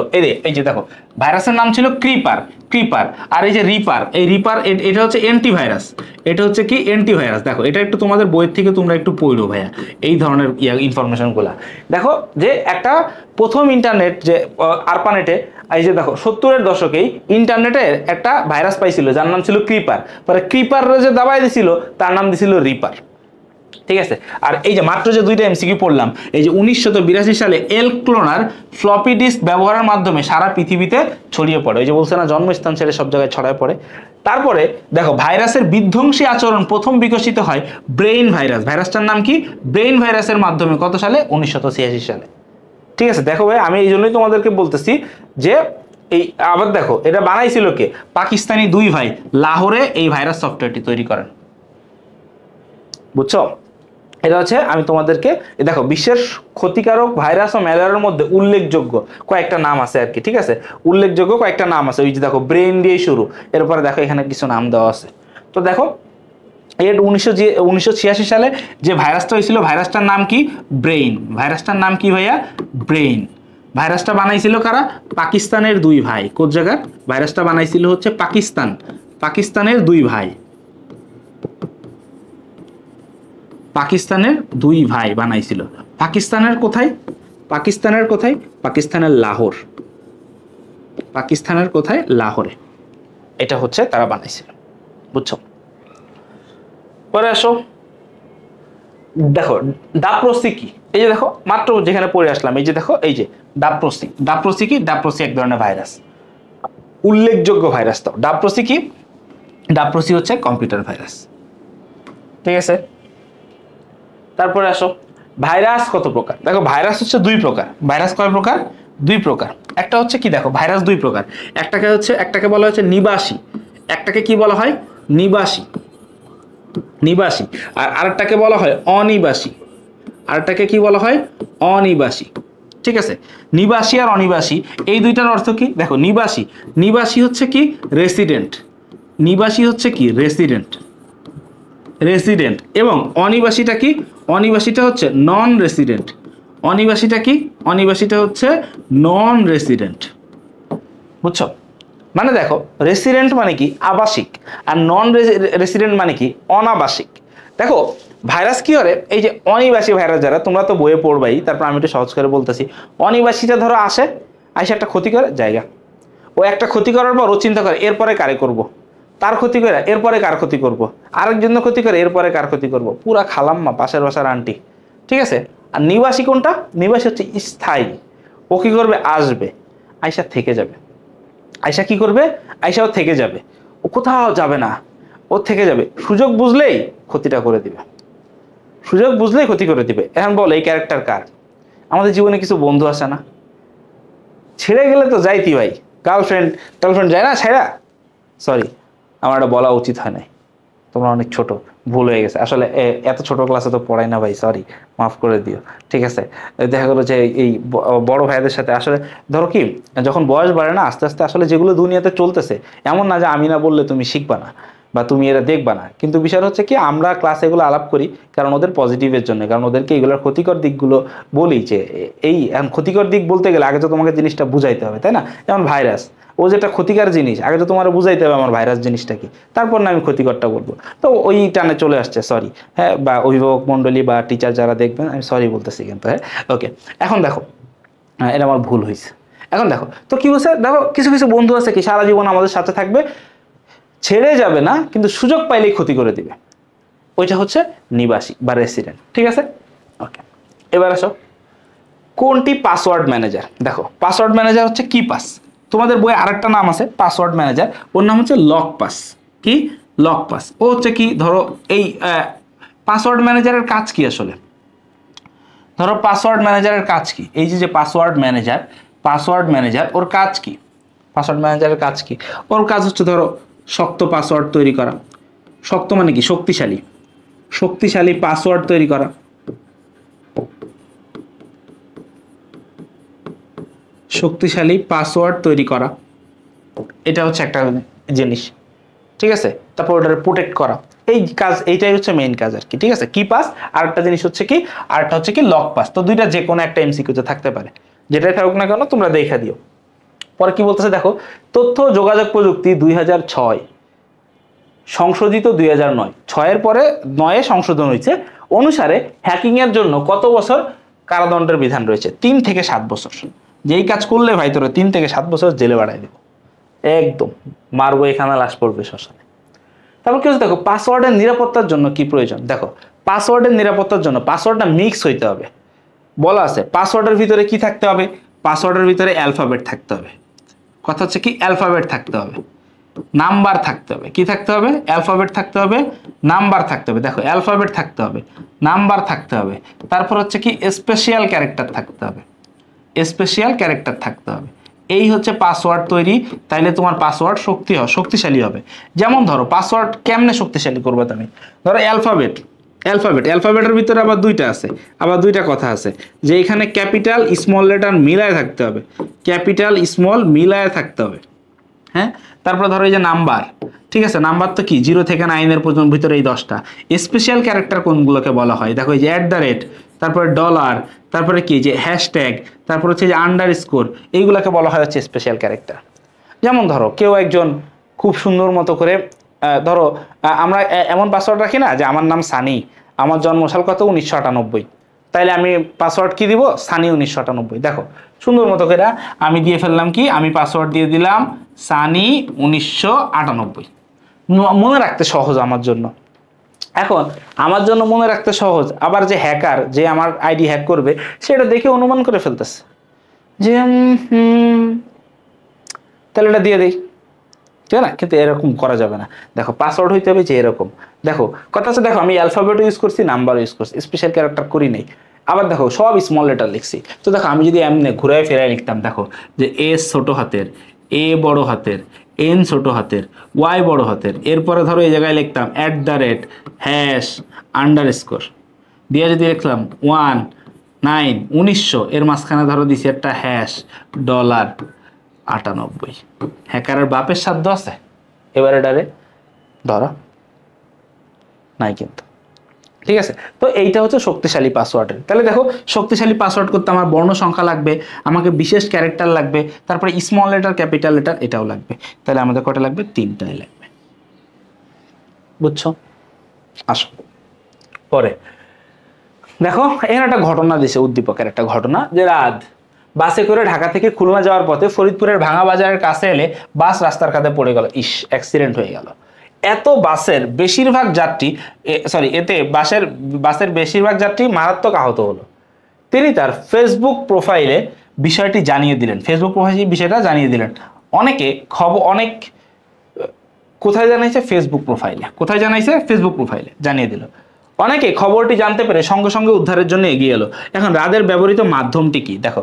এই যে দেখো, ভাইরাসের নাম ছিল ক্রিপার। আর এই যে রিপার, এটা হচ্ছে অ্যান্টিভাইরাস। এটা হচ্ছে কি? অ্যান্টিভাইরাস। দেখো এটা একটু তোমাদের বইয়ের থেকে তোমরা একটু পড়ো ভাইয়া, এই ধরনের ইনফরমেশনগুলো। দেখো যে একটা প্রথম ইন্টারনেট যে আরপানেটে, এই যে দেখো 70-এর দশকেই ইন্টারনেটে একটা ভাইরাস পাইছিল যার নাম ছিল ক্রিপার। পরে ক্রিপাররা যে দাবাই দিছিল তার নাম দিছিল রিপার। ঠিক আছে, আর এই যে মাত্র যে দুইটা এমসিকিউ পড়লাম, এই যে 1982 সালে এল ক্লোনার ফ্লপি ডিস্ক ব্যবহারের মাধ্যমে সারা পৃথিবীতে ছড়িয়ে পড়ে। ওই যে বলছে না, জন্মস্থান ছেড়ে সব জায়গায় ছড়ায় পড়ে। তারপরে দেখো ভাইরাসের বিধ্বংসী আচরণ প্রথম বিকশিত হয় ব্রেইন ভাইরাস। ভাইরাসটার নাম কি? ব্রেইন ভাইরাসের মাধ্যমে। কত সালে? 1986 সালে। ঠিক আছে, দেখো ভাই আমি এই জন্যই তোমাদেরকে বলতেছি যে এই আবার দেখো এটা বানাইছিল কে? পাকিস্তানি 2 ভাই লাহোরে এই ভাইরাস সফটওয়্যারটি তৈরি করেন। বুঝছো? এটা হচ্ছে আমি তোমাদেরকে দেখো বিশ্বের ক্ষতিকারক ভাইরাস ও ম্যালেরিয়ার মধ্যে উল্লেখযোগ্য কয়েকটা নাম আছে আর কি, ঠিক আছে, উল্লেখযোগ্য কয়েকটা নাম আছে। ওই যে দেখো ব্রেন দিয়ে শুরু, এরপরে দেখো এখানে কিছু নাম দেওয়া আছে। তো দেখো এর 1986 সালে যে ভাইরাসটা হয়েছিল, ভাইরাসটার নাম কি? ব্রেইন। ভাইরাসটার নাম কি ভাইয়া? ব্রেইন। ভাইরাসটা বানাইছিল কারা? পাকিস্তানের দুই ভাই। কোন জায়গার? ভাইরাসটা বানাইছিল হচ্ছে পাকিস্তান, পাকিস্তানের দুই ভাই, পাকিস্তানের দুই ভাই বানাইছিল। পাকিস্তানের কোথায়? পাকিস্তানের কোথায়? পাকিস্তানের লাহোর। পাকিস্তানের কোথায়? লাহোরে। এটা হচ্ছে তারা বানাইছিল, বুঝছো? পরে আসো, দেখো ডাপ্রোসি কি? এই যে দেখো মাত্র যেখানে পড়ে আসলাম, এই যে দেখো এই যে ডাপ্রোসি। ডাপ্রোসি কি? ডাপ্রোসি এক ধরনের ভাইরাস, উল্লেখযোগ্য ভাইরাস। তো ডাপ্রোসি কি? ডাপ্রোসি হচ্ছে কম্পিউটার ভাইরাস, ঠিক আছে। তারপরে আসো, ভাইরাস কত প্রকার? দেখো ভাইরাস হচ্ছে দুই প্রকার। ভাইরাস কয় প্রকার? দুই প্রকার। একটা হচ্ছে কি, দেখো ভাইরাস দুই প্রকার। একটাকে বলা হচ্ছে নিবাসী, একটাকে কি বলা হয়? নিবাসী, নিবাসী। আর আরেকটাকে বলা হয় অনিবাসী, আরেকটাকে কি বলা হয়? অনিবাসী, ঠিক আছে। নিবাসী আর অনিবাসী এই দুইটার অর্থ কি? দেখো নিবাসী, নিবাসী হচ্ছে কি? রেসিডেন্ট। নিবাসী হচ্ছে কি? Resident, resident. এবং অনিবাসীটা কি? অনিবাসীটা হচ্ছে নন রেসিডেন্ট। অনিবাসীটা কি? অনিবাসীটা হচ্ছে নন রেসিডেন্ট, বুঝছো? মানে দেখো রেসিডেন্ট মানে কি? আবাসিক, আর নন রেসিডেন্ট মানে কি? অনাবাসিক। দেখো ভাইরাস কি করে, এই যে অনিবাসী ভাইরাস যারা, তোমরা তো বইয়ে পড়বাই, তারপর আমি একটু সহজ করে বলতেছি। অনিবাসীটা ধরো আসে একটা ক্ষতি করে জায়গা, ও একটা ক্ষতি করার পর ও চিন্তা করে এরপরে কারে করব, তার ক্ষতি করে এরপরে কার ক্ষতি করব, আরেকজন ক্ষতি করে এরপরে কার ক্ষতি করব, পুরা খালাম্মা পাশের বাসার আন্টি, ঠিক আছে। আর নিবাসী কোনটা? নিবাসী হচ্ছে স্থায়ী। ও কি করবে? আসবে, আয়সা থেকে যাবে। আয়সা কি করবে? আয়সাও থেকে যাবে, ও কোথাও যাবে না, ও থেকে যাবে। সুযোগ বুঝলেই ক্ষতিটা করে দিবে, সুযোগ বুঝলেই ক্ষতি করে দিবে। এখন বল এই ক্যারেক্টার কার? আমাদের জীবনে কিছু বন্ধু আছে না, ছেড়ে গেলে তো যাইতি ভাই, গার্লফ্রেন্ড যায় না ছেড়া। সরি, আমার এটা বলা উচিত হয় নাই, তোমরা অনেক ছোট, ভুল হয়ে গেছে। আসলে এত ছোট ক্লাসে তো পড়াই না ভাই, সরি, মাফ করে দিও, ঠিক আছে। দেখা গেলো যে এই বড় ভাইদের সাথে আসলে ধরো কি, যখন বয়স বাড়ে না আস্তে আস্তে, আসলে যেগুলো দুনিয়াতে চলতেছে, এমন না যে আমি না বললে তুমি শিখবা না বা তুমি এটা দেখবা না, কিন্তু বিষয় হচ্ছে কি আমরা ক্লাসে এগুলো আলাপ করি কারণ ওদের পজিটিভের জন্য, কারণ ওদেরকে এগুলোর ক্ষতিকর দিকগুলো বলি, যে এই ক্ষতিকর দিক বলতে গেলে আগে তো তোমাকে জিনিসটা বুঝাইতে হবে, তাই না? যেমন ভাইরাস, ও যেটা ক্ষতিকর জিনিস, আগে তো তোমার বুঝাইতে হবে আমার ভাইরাস জিনিসটা কি, তারপর না আমি ক্ষতিকরটা বলবো। তো ওই টানে চলে আসছে, সরি। হ্যাঁ, বা অভিভাবক মণ্ডলী বা টিচার যারা দেখবেন, আমি সরি বলতেছি কিন্তু, হ্যাঁ ওকে। এখন দেখো, এটা আমার ভুল হয়েছে। এখন দেখো তো কি বলছে, দেখো কিছু কিছু বন্ধু আছে কি সারা জীবন আমাদের সাথে থাকবে, ছেড়ে যাবে না, কিন্তু সুযোগ পাইলেই ক্ষতি করে দিবে, ওইটা হচ্ছে নিবাসী বা রেসিডেন্ট, ঠিক আছে। ওকে, এবার আসো কোনটি পাসওয়ার্ড ম্যানেজার? দেখো পাসওয়ার্ড ম্যানেজার হচ্ছে কি পাস। তোমাদের বইয়ে আরেকটা নাম আছে পাসওয়ার্ড ম্যানেজার, ওর নাম হচ্ছে লক পাস। কি? Lock pass. ও হচ্ছে কি, ধরো এই পাসওয়ার্ড ম্যানেজারের কাজ কি আসলে? ধরো পাসওয়ার্ড ম্যানেজারের কাজ কি? এই যে পাসওয়ার্ড ম্যানেজার ওর কাজ কি? পাসওয়ার্ড ম্যানেজারের কাজ কি? ওর কাজ হচ্ছে ধরো শক্ত পাসওয়ার্ড তৈরি করা। শক্ত মানে কি? শক্তিশালী, শক্তিশালী পাসওয়ার্ড তৈরি করা, শক্তিশালী পাসওয়ার্ড তৈরি করা, এটা হচ্ছে একটা জিনিস, ঠিক আছে। তারপর ওটাকে প্রোটেক্ট করা, এই কাজ, এইটাই হচ্ছে মেইন কাজ আর কি, ঠিক আছে। কি পাস, আর একটা জিনিস হচ্ছে কি, আরেকটা হচ্ছে কি লক পাস। তো দুইটা যে কোনো একটা এমসিকিউতে থাকতে পারে, যেটাই থাকুক না কেন তোমরা দেখা দিও। পরে কি বলতেছে দেখো, তথ্য যোগাযোগ প্রযুক্তি 2006 সংশোধিত 2009, 6-এর পরে 9-এ সংশোধন হয়েছে, অনুসারে হ্যাকিং এর জন্য কত বছর কারাদণ্ডের বিধান রয়েছে? 3 থেকে 7 বছর। যেই কাজ করলে ভাই তোরা 3 থেকে 7 বছর জেলে বাড়াই দেবো, একদম মারবো, এখানে লাশ পড়বে শ্মশানে। তারপর কি হচ্ছে দেখো, পাসওয়ার্ডের নিরাপত্তার জন্য কি প্রয়োজন? দেখো পাসওয়ার্ডের নিরাপত্তার জন্য পাসওয়ার্ডটা মিক্স হইতে হবে। বলা আছে পাসওয়ার্ডের ভিতরে কি থাকতে হবে? পাসওয়ার্ডের ভিতরে অ্যালফাবেট থাকতে হবে। কথা হচ্ছে কি, অ্যালফাবেট থাকতে হবে, নাম্বার থাকতে হবে। কি থাকতে হবে? অ্যালফাবেট থাকতে হবে, নাম্বার থাকতে হবে। দেখো অ্যালফাবেট থাকতে হবে, নাম্বার থাকতে হবে, তারপর হচ্ছে কি স্পেশাল ক্যারেক্টার থাকতে হবে, স্পেশাল ক্যারেক্টার থাকতে হবে। এই হচ্ছে পাসওয়ার্ড তৈরি, তাইলে তোমার পাসওয়ার্ড শক্তিশালী হবে। যেমন ধরো পাসওয়ার্ড কেমনে শক্তিশালী করবে তুমি? ধরো অ্যালফাবেটের ভিতরে আবার দুইটা আছে, আবার দুইটা কথা আছে যে এখানে ক্যাপিটাল স্মল লেটার মিলায় থাকতে হবে, ক্যাপিটাল স্মল মিলায় থাকতে হবে। হ্যাঁ, তারপরে ধরো এই যে নাম্বার, ঠিক আছে, নাম্বার তো কি 0 থেকে 9 এর পর্যন্ত ভিতরে এই 10টা। স্পেশাল ক্যারেক্টার কোনগুলোকে বলা হয়, দেখো এই যে @ তারপরে ডলার, তারপরে কি যে হ্যাশট্যাগ, তারপর হচ্ছে যে আন্ডারস্কোর, এইগুলোকে বলা হয় হচ্ছে স্পেশাল ক্যারেক্টার। যেমন ধরো কেউ একজন খুব সুন্দর মতো করে ধরো আমরা এমন পাসওয়ার্ড রাখি না যে আমার নাম সানি, আমার জন্মসাল কত 1998, তাইলে আমি পাসওয়ার্ড কি দিব সানি 1998। দেখো সুন্দর মতো করে আমি দিয়ে ফেললাম কি, আমি পাসওয়ার্ড দিয়ে দিলাম সানি 1998, মনে রাখতে সহজ আমার জন্য। এখন আমার জন্য মনে রাখতে সহজ, আবার যে হ্যাকার যে আমার আইডি হ্যাক করবে সেটা দেখে অনুমান করে ফেলতেছে যে তাহলে এটা দিয়ে দেই, ঠিক না? কিন্তু এরকম করা যাবে না। দেখো পাসওয়ার্ড হইতে হবে যে এরকম, দেখো কথা আছে, দেখো আমি অ্যালফাবেট ইউজ করছি, নাম্বার ইউজ করছি, স্পেশাল ক্যারেক্টার করি নাই। আবার দেখো সব স্মল লেটার লিখছি। তো দেখো আমি যদি এমনি ঘুরায় ফেরায় লিখতাম, দেখো যে এস ছোট হাতের, এ বড় হাতের, এন ছোট হাতের, ওয়াই বড় হাতের, এরপরে ধরো এই জায়গায় লিখতাম @ হ্যাশ আন্ডারস্কোর দিয়ে যদি লিখলাম 1900, এর মাঝখানে ধরো দিছি একটা হ্যাশ $98। হ্যাকারের বাপের সাধ্য আছে এবারে ডারে ধরো নাই কিন্তু, ঠিক আছে? তো এইটা হচ্ছে শক্তিশালী পাসওয়ার্ডের। তাহলে দেখো শক্তিশালী পাসওয়ার্ড করতে আমার বর্ণ সংখ্যা লাগবে, আমাকে বিশেষ ক্যারেক্টার লাগবে, তারপরে স্মল লেটার ক্যাপিটাল লেটার এটাও লাগবে। তাহলে আমাদের কটা লাগবে? 3টাই লাগবে। বুঝছো? আসো পরে দেখো এখানে একটা ঘটনা দিছে, উদ্দীপকের একটা ঘটনা, যে রাত বাসে করে ঢাকা থেকে খুলনা যাওয়ার পথে ফরিদপুরের ভাঙা বাজারের কাছে এলে বাস রাস্তার কাঁধে পড়ে গেল। অ্যাক্সিডেন্ট হয়ে গেল। এত বাসের বেশিরভাগ যাত্রী এতে বাসের বেশিরভাগ যাত্রী মারাত্মক আহত হলো। তিনি তার ফেসবুক প্রোফাইলে বিষয়টি জানিয়ে দিলেন, ফেসবুক প্রোফাইলে বিষয়টা জানিয়ে দিলেন। অনেক কোথায় জানাইছে? ফেসবুক প্রোফাইলে। কোথায় জানাইছে? ফেসবুক প্রোফাইলে জানিয়ে দিল। অনেকে খবরটি জানতে পেরে সঙ্গে সঙ্গে উদ্ধারের জন্য এগিয়ে এলো। এখন রাদের ব্যবহৃত মাধ্যমটি কি? দেখো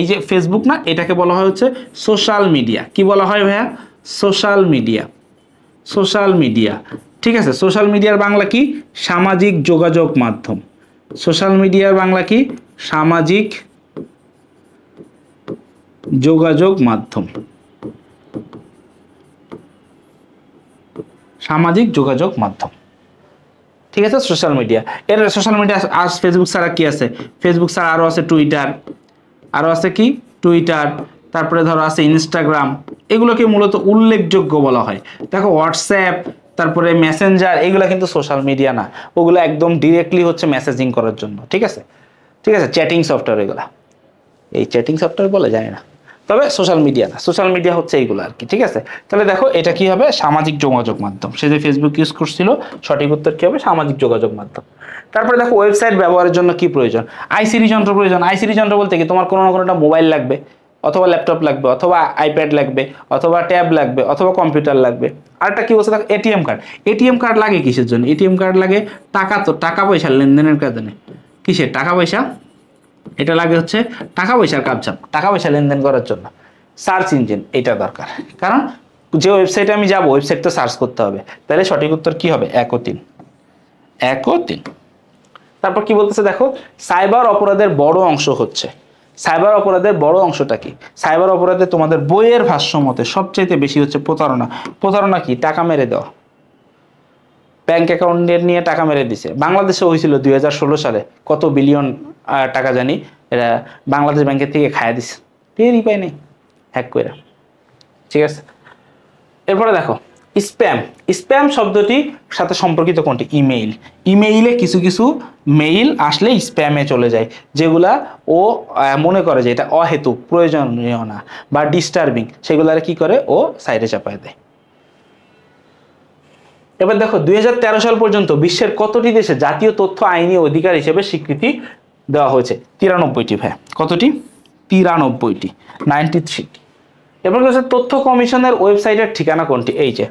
এই যে ফেসবুক না, এটাকে বলা হয় হচ্ছে সোশ্যাল মিডিয়া। কি বলা হয় ভাইয়া? Social media. সোশ্যাল মিডিয়া, ঠিক আছে। সোশ্যাল মিডিয়ার বাংলা কি? সামাজিক যোগাযোগ মাধ্যম। সোশ্যাল মিডিয়ার বাংলা কি? সামাজিক যোগাযোগ মাধ্যম। সামাজিক যোগাযোগ মাধ্যম, ঠিক আছে। সোশ্যাল মিডিয়া, এর সোশ্যাল মিডিয়া আর ফেসবুক ছাড়া কি আছে? ফেসবুক ছাড়া আরো আছে টুইটার, আরো আছে কি? টুইটার, তারপরে ধরো আছে ইনস্টাগ্রাম। এগুলোকে মূলত উল্লেখযোগ্য বলা হয়। দেখো হোয়াটসঅ্যাপ, তারপরে মেসেঞ্জার, এগুলো কিন্তু সোশ্যাল মিডিয়া না, ওগুলো একদম ডিরেক্টলি হচ্ছে মেসেজিং করার জন্য, ঠিক আছে, ঠিক আছে, চ্যাটিং সফটওয়্যার। এগুলা এই চ্যাটিং সফটওয়্যার বলে জানি না, তবে সোশ্যাল মিডিয়া না, সোশ্যাল মিডিয়া হচ্ছে এইগুলো আর কি, ঠিক আছে। তাহলে দেখো এটা কি হবে? সামাজিক যোগাযোগ মাধ্যম। সে যে ফেসবুক ইউজ করছিল, সঠিক উত্তর কি হবে? সামাজিক যোগাযোগ মাধ্যম। তারপরে দেখো ওয়েবসাইট ব্যবহারের জন্য কি প্রয়োজন? আইসিডি যন্ত্র প্রয়োজন। আইসিডি যন্ত্র বলতে কি তোমার কোনো না কোনোটা মোবাইল লাগবে, অথবা ল্যাপটপ লাগবে, অথবা আইপ্যাড লাগবে, অথবা ট্যাব লাগবে, অথবা কম্পিউটার লাগবে। আরেকটা কি বলছে দেখো, এটিএম কার্ড। এটিএম কার্ড লাগে কিসের জন্য? এটিএম কার্ড লাগে টাকা পয়সা লেনদেনের কারণে। কিসের টাকা পয়সা? এটা লাগে হচ্ছে টাকা পয়সার কাপচাপ, টাকা পয়সা লেনদেন করার জন্য। সার্চ ইঞ্জিন এটা দরকার, কারণ যে ওয়েবসাইটে আমি যাব ওয়েবসাইট তো সার্চ করতে হবে। তাহলে সঠিক উত্তর কি হবে? 1 ও 3। 1 ও 3। তারপর কি বলতেছে দেখো, সাইবার অপরাধের বড় অংশ হচ্ছে। সাইবার অপরাধের বড় অংশটা কি? সাইবার অপরাধে তোমাদের বইয়ের ভাষ্য মতে সবচেয়ে বেশি হচ্ছে প্রতারণা। প্রতারণা কি? টাকা মেরে দেওয়া। ব্যাংক অ্যাকাউন্টের নিয়ে টাকা মেরে দিছে। বাংলাদেশে হয়েছিল 2016 সালে, কত বিলিয়ন টাকা জানি এরা বাংলাদেশ ব্যাংকের থেকে খাইয়া দিছে, টেরই পাই নেই, হ্যাক করে, ঠিক আছে। এরপরে দেখো স্প্যাম। স্প্যাম শব্দটি সাথে সম্পর্কিত কোনটি? ইমেইল। ইমেইলে কিছু কিছু মেইল আসলে স্প্যামে চলে যায়, যেগুলা ও মনে করে যে এটা অহেতুক, প্রয়োজনীয় না বা ডিস্টার্বিং, সেগুলার কি করে? ও সাইডে চাপায় দেয়। এবার দেখো 2013 সাল পর্যন্ত বিশ্বের কতটি দেশে জাতীয় তথ্য আইনি অধিকার হিসেবে স্বীকৃতি দেওয়া হয়েছে? 93টি ভাই। কতটি? 93টি, 93টি। এবার হচ্ছে তথ্য কমিশনের ওয়েবসাইটের ঠিকানা কোনটি? এই যে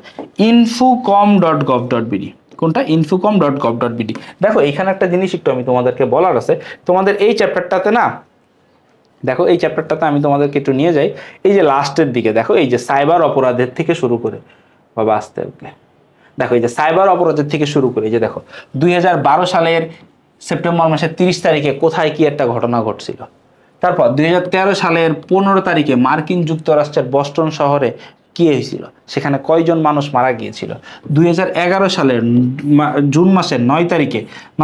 infocom.gov.bd। কোনটা? infocom.gov.bd। দেখো এইখানে একটা জিনিস একটু আমি তোমাদেরকে বলার আছে। তোমাদের এই চ্যাপ্টারটাতে না, দেখো এই চ্যাপ্টারটাতে আমি তোমাদেরকে একটু নিয়ে যাই। এই যে লাস্টের দিকে দেখো, এই যে সাইবার অপরাধের থেকে শুরু করে, বাবা আস্তে দেখো এই যে সাইবার অপরাধের থেকে শুরু করে এই যে দেখো 2012 সালের সেপ্টেম্বর মাসের 30 তারিখে কোথায় কি একটা ঘটনা ঘটছিল। তারপর 2013 সালের 15 তারিখে মার্কিন যুক্তরাষ্ট্রের বস্টন শহরে কি হয়েছিল, সেখানে কয়জন মানুষ মারা গিয়েছিল। 2011 সালের জুন মাসের 9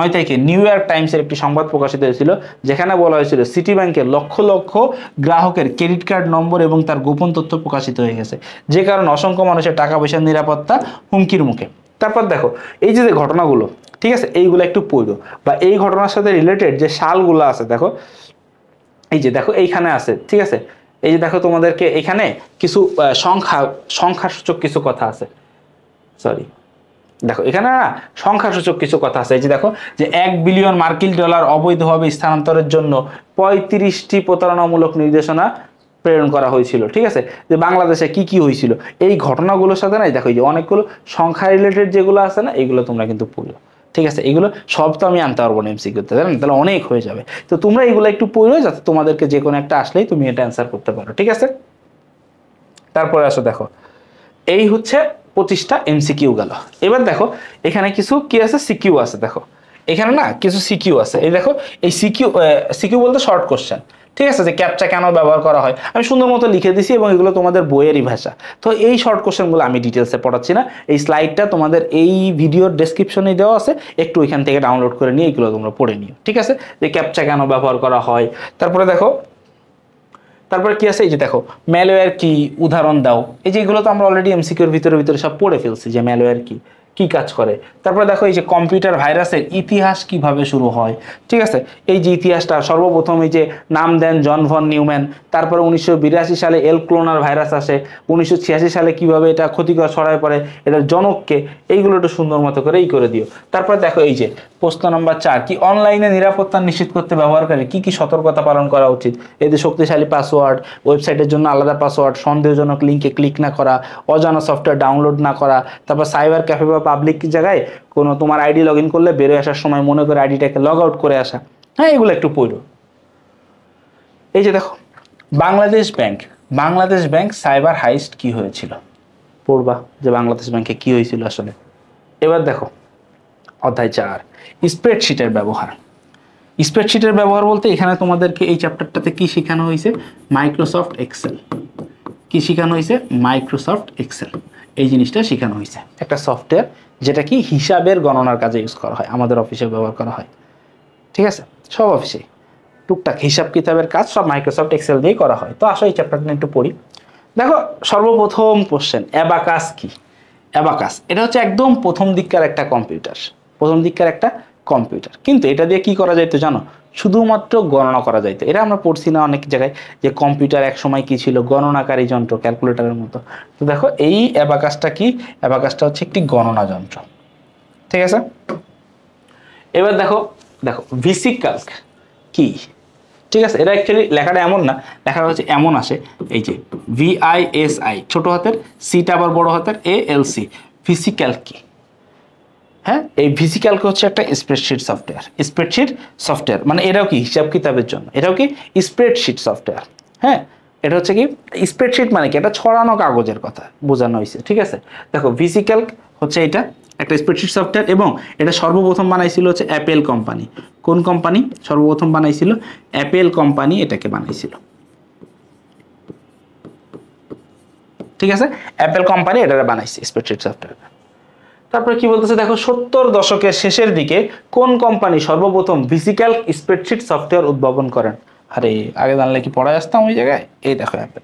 তারিখে নিউ ইয়র্ক টাইমসের একটি সংবাদ প্রকাশিত হয়েছিল, যেখানে বলা হয়েছিল সিটি ব্যাংকের লক্ষ লক্ষ গ্রাহকের ক্রেডিট কার্ড নম্বর এবং তার গোপন তথ্য প্রকাশিত হয়ে গেছে, যে কারণে অসংখ্য মানুষের টাকা পয়সার নিরাপত্তা হুমকির মুখে। তারপর দেখো এই যে ঘটনাগুলো, ঠিক আছে, এইগুলো একটু পড়ো, বা এই ঘটনার সাথে রিলেটেড যে সালগুলো আছে দেখো, এই যে দেখো এইখানে আছে, ঠিক আছে, এই যে দেখো তোমাদেরকে এখানে কিছু সংখ্যাসূচক কিছু কথা আছে, সরি দেখো এখানে না সংখ্যাসূচক কিছু কথা আছে। এই যে দেখো যে 1 বিলিয়ন মার্কিন ডলার অবৈধভাবে স্থানান্তরের জন্য 35টি প্রতারণামূলক নির্দেশনা প্রেরণ করা হয়েছিল। ঠিক আছে, যে বাংলাদেশে কি কি হয়েছিল এই ঘটনাগুলোর সাথে না দেখো এই যে অনেকগুলো সংখ্যা রিলেটেড যেগুলো আছে না, এইগুলো তোমরা কিন্তু পড়ো। ঠিক আছে, এগুলো সব তো আমি আনতে পারবো না এমসিকিউতে, জানেন, তাহলে অনেক হয়ে যাবে। তো তোমরা এগুলো একটু পড়ো, যাতে তোমাদেরকে যে কোনো একটা আসলেই তুমি এটা অ্যান্সার করতে পারো। ঠিক আছে, তারপরে আসো দেখো এই হচ্ছে 25টা এমসিকিউ গেল। এবার দেখো এখানে কিছু কি আছে, সিকিউ আছে। দেখো এখানে না কিছু সিকিউ আছে, এই দেখো এই সিকিউ, সিকিউ বলতে শর্ট কোশ্চেন। ঠিক আছে, যে ক্যাপচা কেন ব্যবহার করা হয় আমি সুন্দর মতো লিখে দিছি, এবং এগুলো তোমাদের বইয়েরই ভাষা। তো এই শর্ট কোশ্চেনগুলো আমি ডিটেলসে পড়াচ্ছি না, এই স্লাইডটা তোমাদের এই ভিডিওর ডেসক্রিপশনে দেওয়া আছে, একটু ওইখান থেকে ডাউনলোড করে নিয়ে এগুলো তোমরা পড়ে নিও। ঠিক আছে, যে ক্যাপচা কেন ব্যবহার করা হয়। তারপরে দেখো, তারপরে কি আছে, এই যে দেখো ম্যালওয়্যার কি, উদাহরণ দাও। এই যে এগুলো তো আমরা অলরেডি এমসিকিউর ভিতরে সব পড়ে ফেলছি, যে ম্যালওয়্যার কি, কি কাজ করে। তারপরে দেখো এই যে কম্পিউটার ভাইরাসের ইতিহাস কিভাবে শুরু হয়। ঠিক আছে, এই যে ইতিহাসটা সর্বপ্রথম এই যে নাম দেন জন ভন নিউম্যান। তারপরে 1982 সালে এল ক্লোনার ভাইরাস আসে। 1986 সালে কিভাবে এটা ক্ষতিকর ছড়ায় পড়ে, এটার জনককে, এইগুলো একটু সুন্দর মতো করে করে দিও। তারপরে দেখো এই যে প্রশ্ন নম্বর 4 কি, অনলাইনে নিরাপত্তা নিশ্চিত করতে ব্যবহারকারী কি কি সতর্কতা পালন করা উচিত। এতে শক্তিশালী পাসওয়ার্ড, ওয়েবসাইটের জন্য আলাদা পাসওয়ার্ড, সন্দেহজনক লিঙ্কে ক্লিক না করা, অজানা সফটওয়্যার ডাউনলোড না করা। তারপর সাইবার ক্যাফে বা পাবলিক জায়গায় কোনো তোমার আইডি লগ ইন করলে বেরোয় আসার সময় মনে করে আইডিটাকে লগ আউট করে আসা। হ্যাঁ, এগুলো একটু পড়ো। এই যে দেখো বাংলাদেশ ব্যাংক সাইবার হাইস্ট কি হয়েছিল, পড়বা যে বাংলাদেশ ব্যাংকে কি হয়েছিল আসলে। এবার দেখো অধ্যায় 4 স্প্রেডশিটের ব্যবহার। স্প্রেডশিটের ব্যবহার বলতে এখানে তোমাদেরকে এই চ্যাপ্টারটাতে কি শেখানো হয়েছে, মাইক্রোসফট এক্সেল। কি শেখানো হয়েছে, মাইক্রোসফট এক্সেল, এই জিনিসটা শেখানো হয়েছে। একটা সফটওয়্যার যেটা কি হিসাবের গণনার কাজে ইউজ করা হয়, আমাদের অফিসে ব্যবহার করা হয়। ঠিক আছে, সব অফিসে টুকটাক হিসাব কিতাবের কাজ সব মাইক্রোসফট এক্সেল দিয়ে করা হয়। তো আসো এই চ্যাপ্টারটা একটু পড়ি। দেখো সর্বপ্রথম কোশ্চেন, অ্যাবাকাস কি। অ্যাবাকাস এটা হচ্ছে একদম প্রথম দিককার একটা কম্পিউটার, কিন্তু এটা দিয়ে কি করা যাইতো জানো, শুধুমাত্র গণনা করা যাইতো। এটা আমরা পড়ছি না অনেক জায়গায়, যে কম্পিউটার এক সময় কি ছিল, গণনাকারী যন্ত্র, ক্যালকুলেটরের মতো। তো দেখো এই অ্যাবাকাসটা কি, অ্যাবাকাসটা হচ্ছে একটি গণনা যন্ত্র। ঠিক আছে, এবার দেখো ভিসিক্যালক কি। ঠিক আছে, এটা অ্যাকচুয়ালি লেখাটা এমন না, লেখাটা হচ্ছে এমন আসে, এই যে VISI ছোট হাতের, সিটা আবার বড় হাতের, ALC, ভিসিক্যালক কি। হ্যাঁ, এই ভিসিক্যালক হচ্ছে একটা স্প্রেডশিট সফটওয়্যার, মানে এটাও কি হিসাব কিতাবের জন্য, এটাও কি স্প্রেডশিট সফটওয়্যার। হ্যাঁ, এটা হচ্ছে কি স্প্রেডশিট, মানে কি এটা ছড়ানো কাগজের কথা বোঝানো হয়েছে। ঠিক আছে, দেখো ভিসিক্যালক হচ্ছে এটা একটা স্প্রেডশিট সফটওয়্যার, এবং এটা সর্বপ্রথম বানাইছিল হচ্ছে অ্যাপেল কোম্পানি। কোন কোম্পানি সর্বপ্রথম বানাইছিল, অ্যাপেল কোম্পানি এটাকে বানাইছিল। ঠিক আছে, অ্যাপেল কোম্পানি এটা বানাইছে স্প্রেডশিট সফটওয়্যার। তারপরে কি বলতেছে দেখো, 70 দশকের শেষের দিকে কোন কোম্পানি সর্বপ্রথম ভিসিক্যালক স্প্রেডশিট সফটওয়্যার উদ্ভাবন করেন। আরে আগে জানলে কি পড়ায় আসতাম ওই জায়গায়। এই দেখো অ্যাপেল।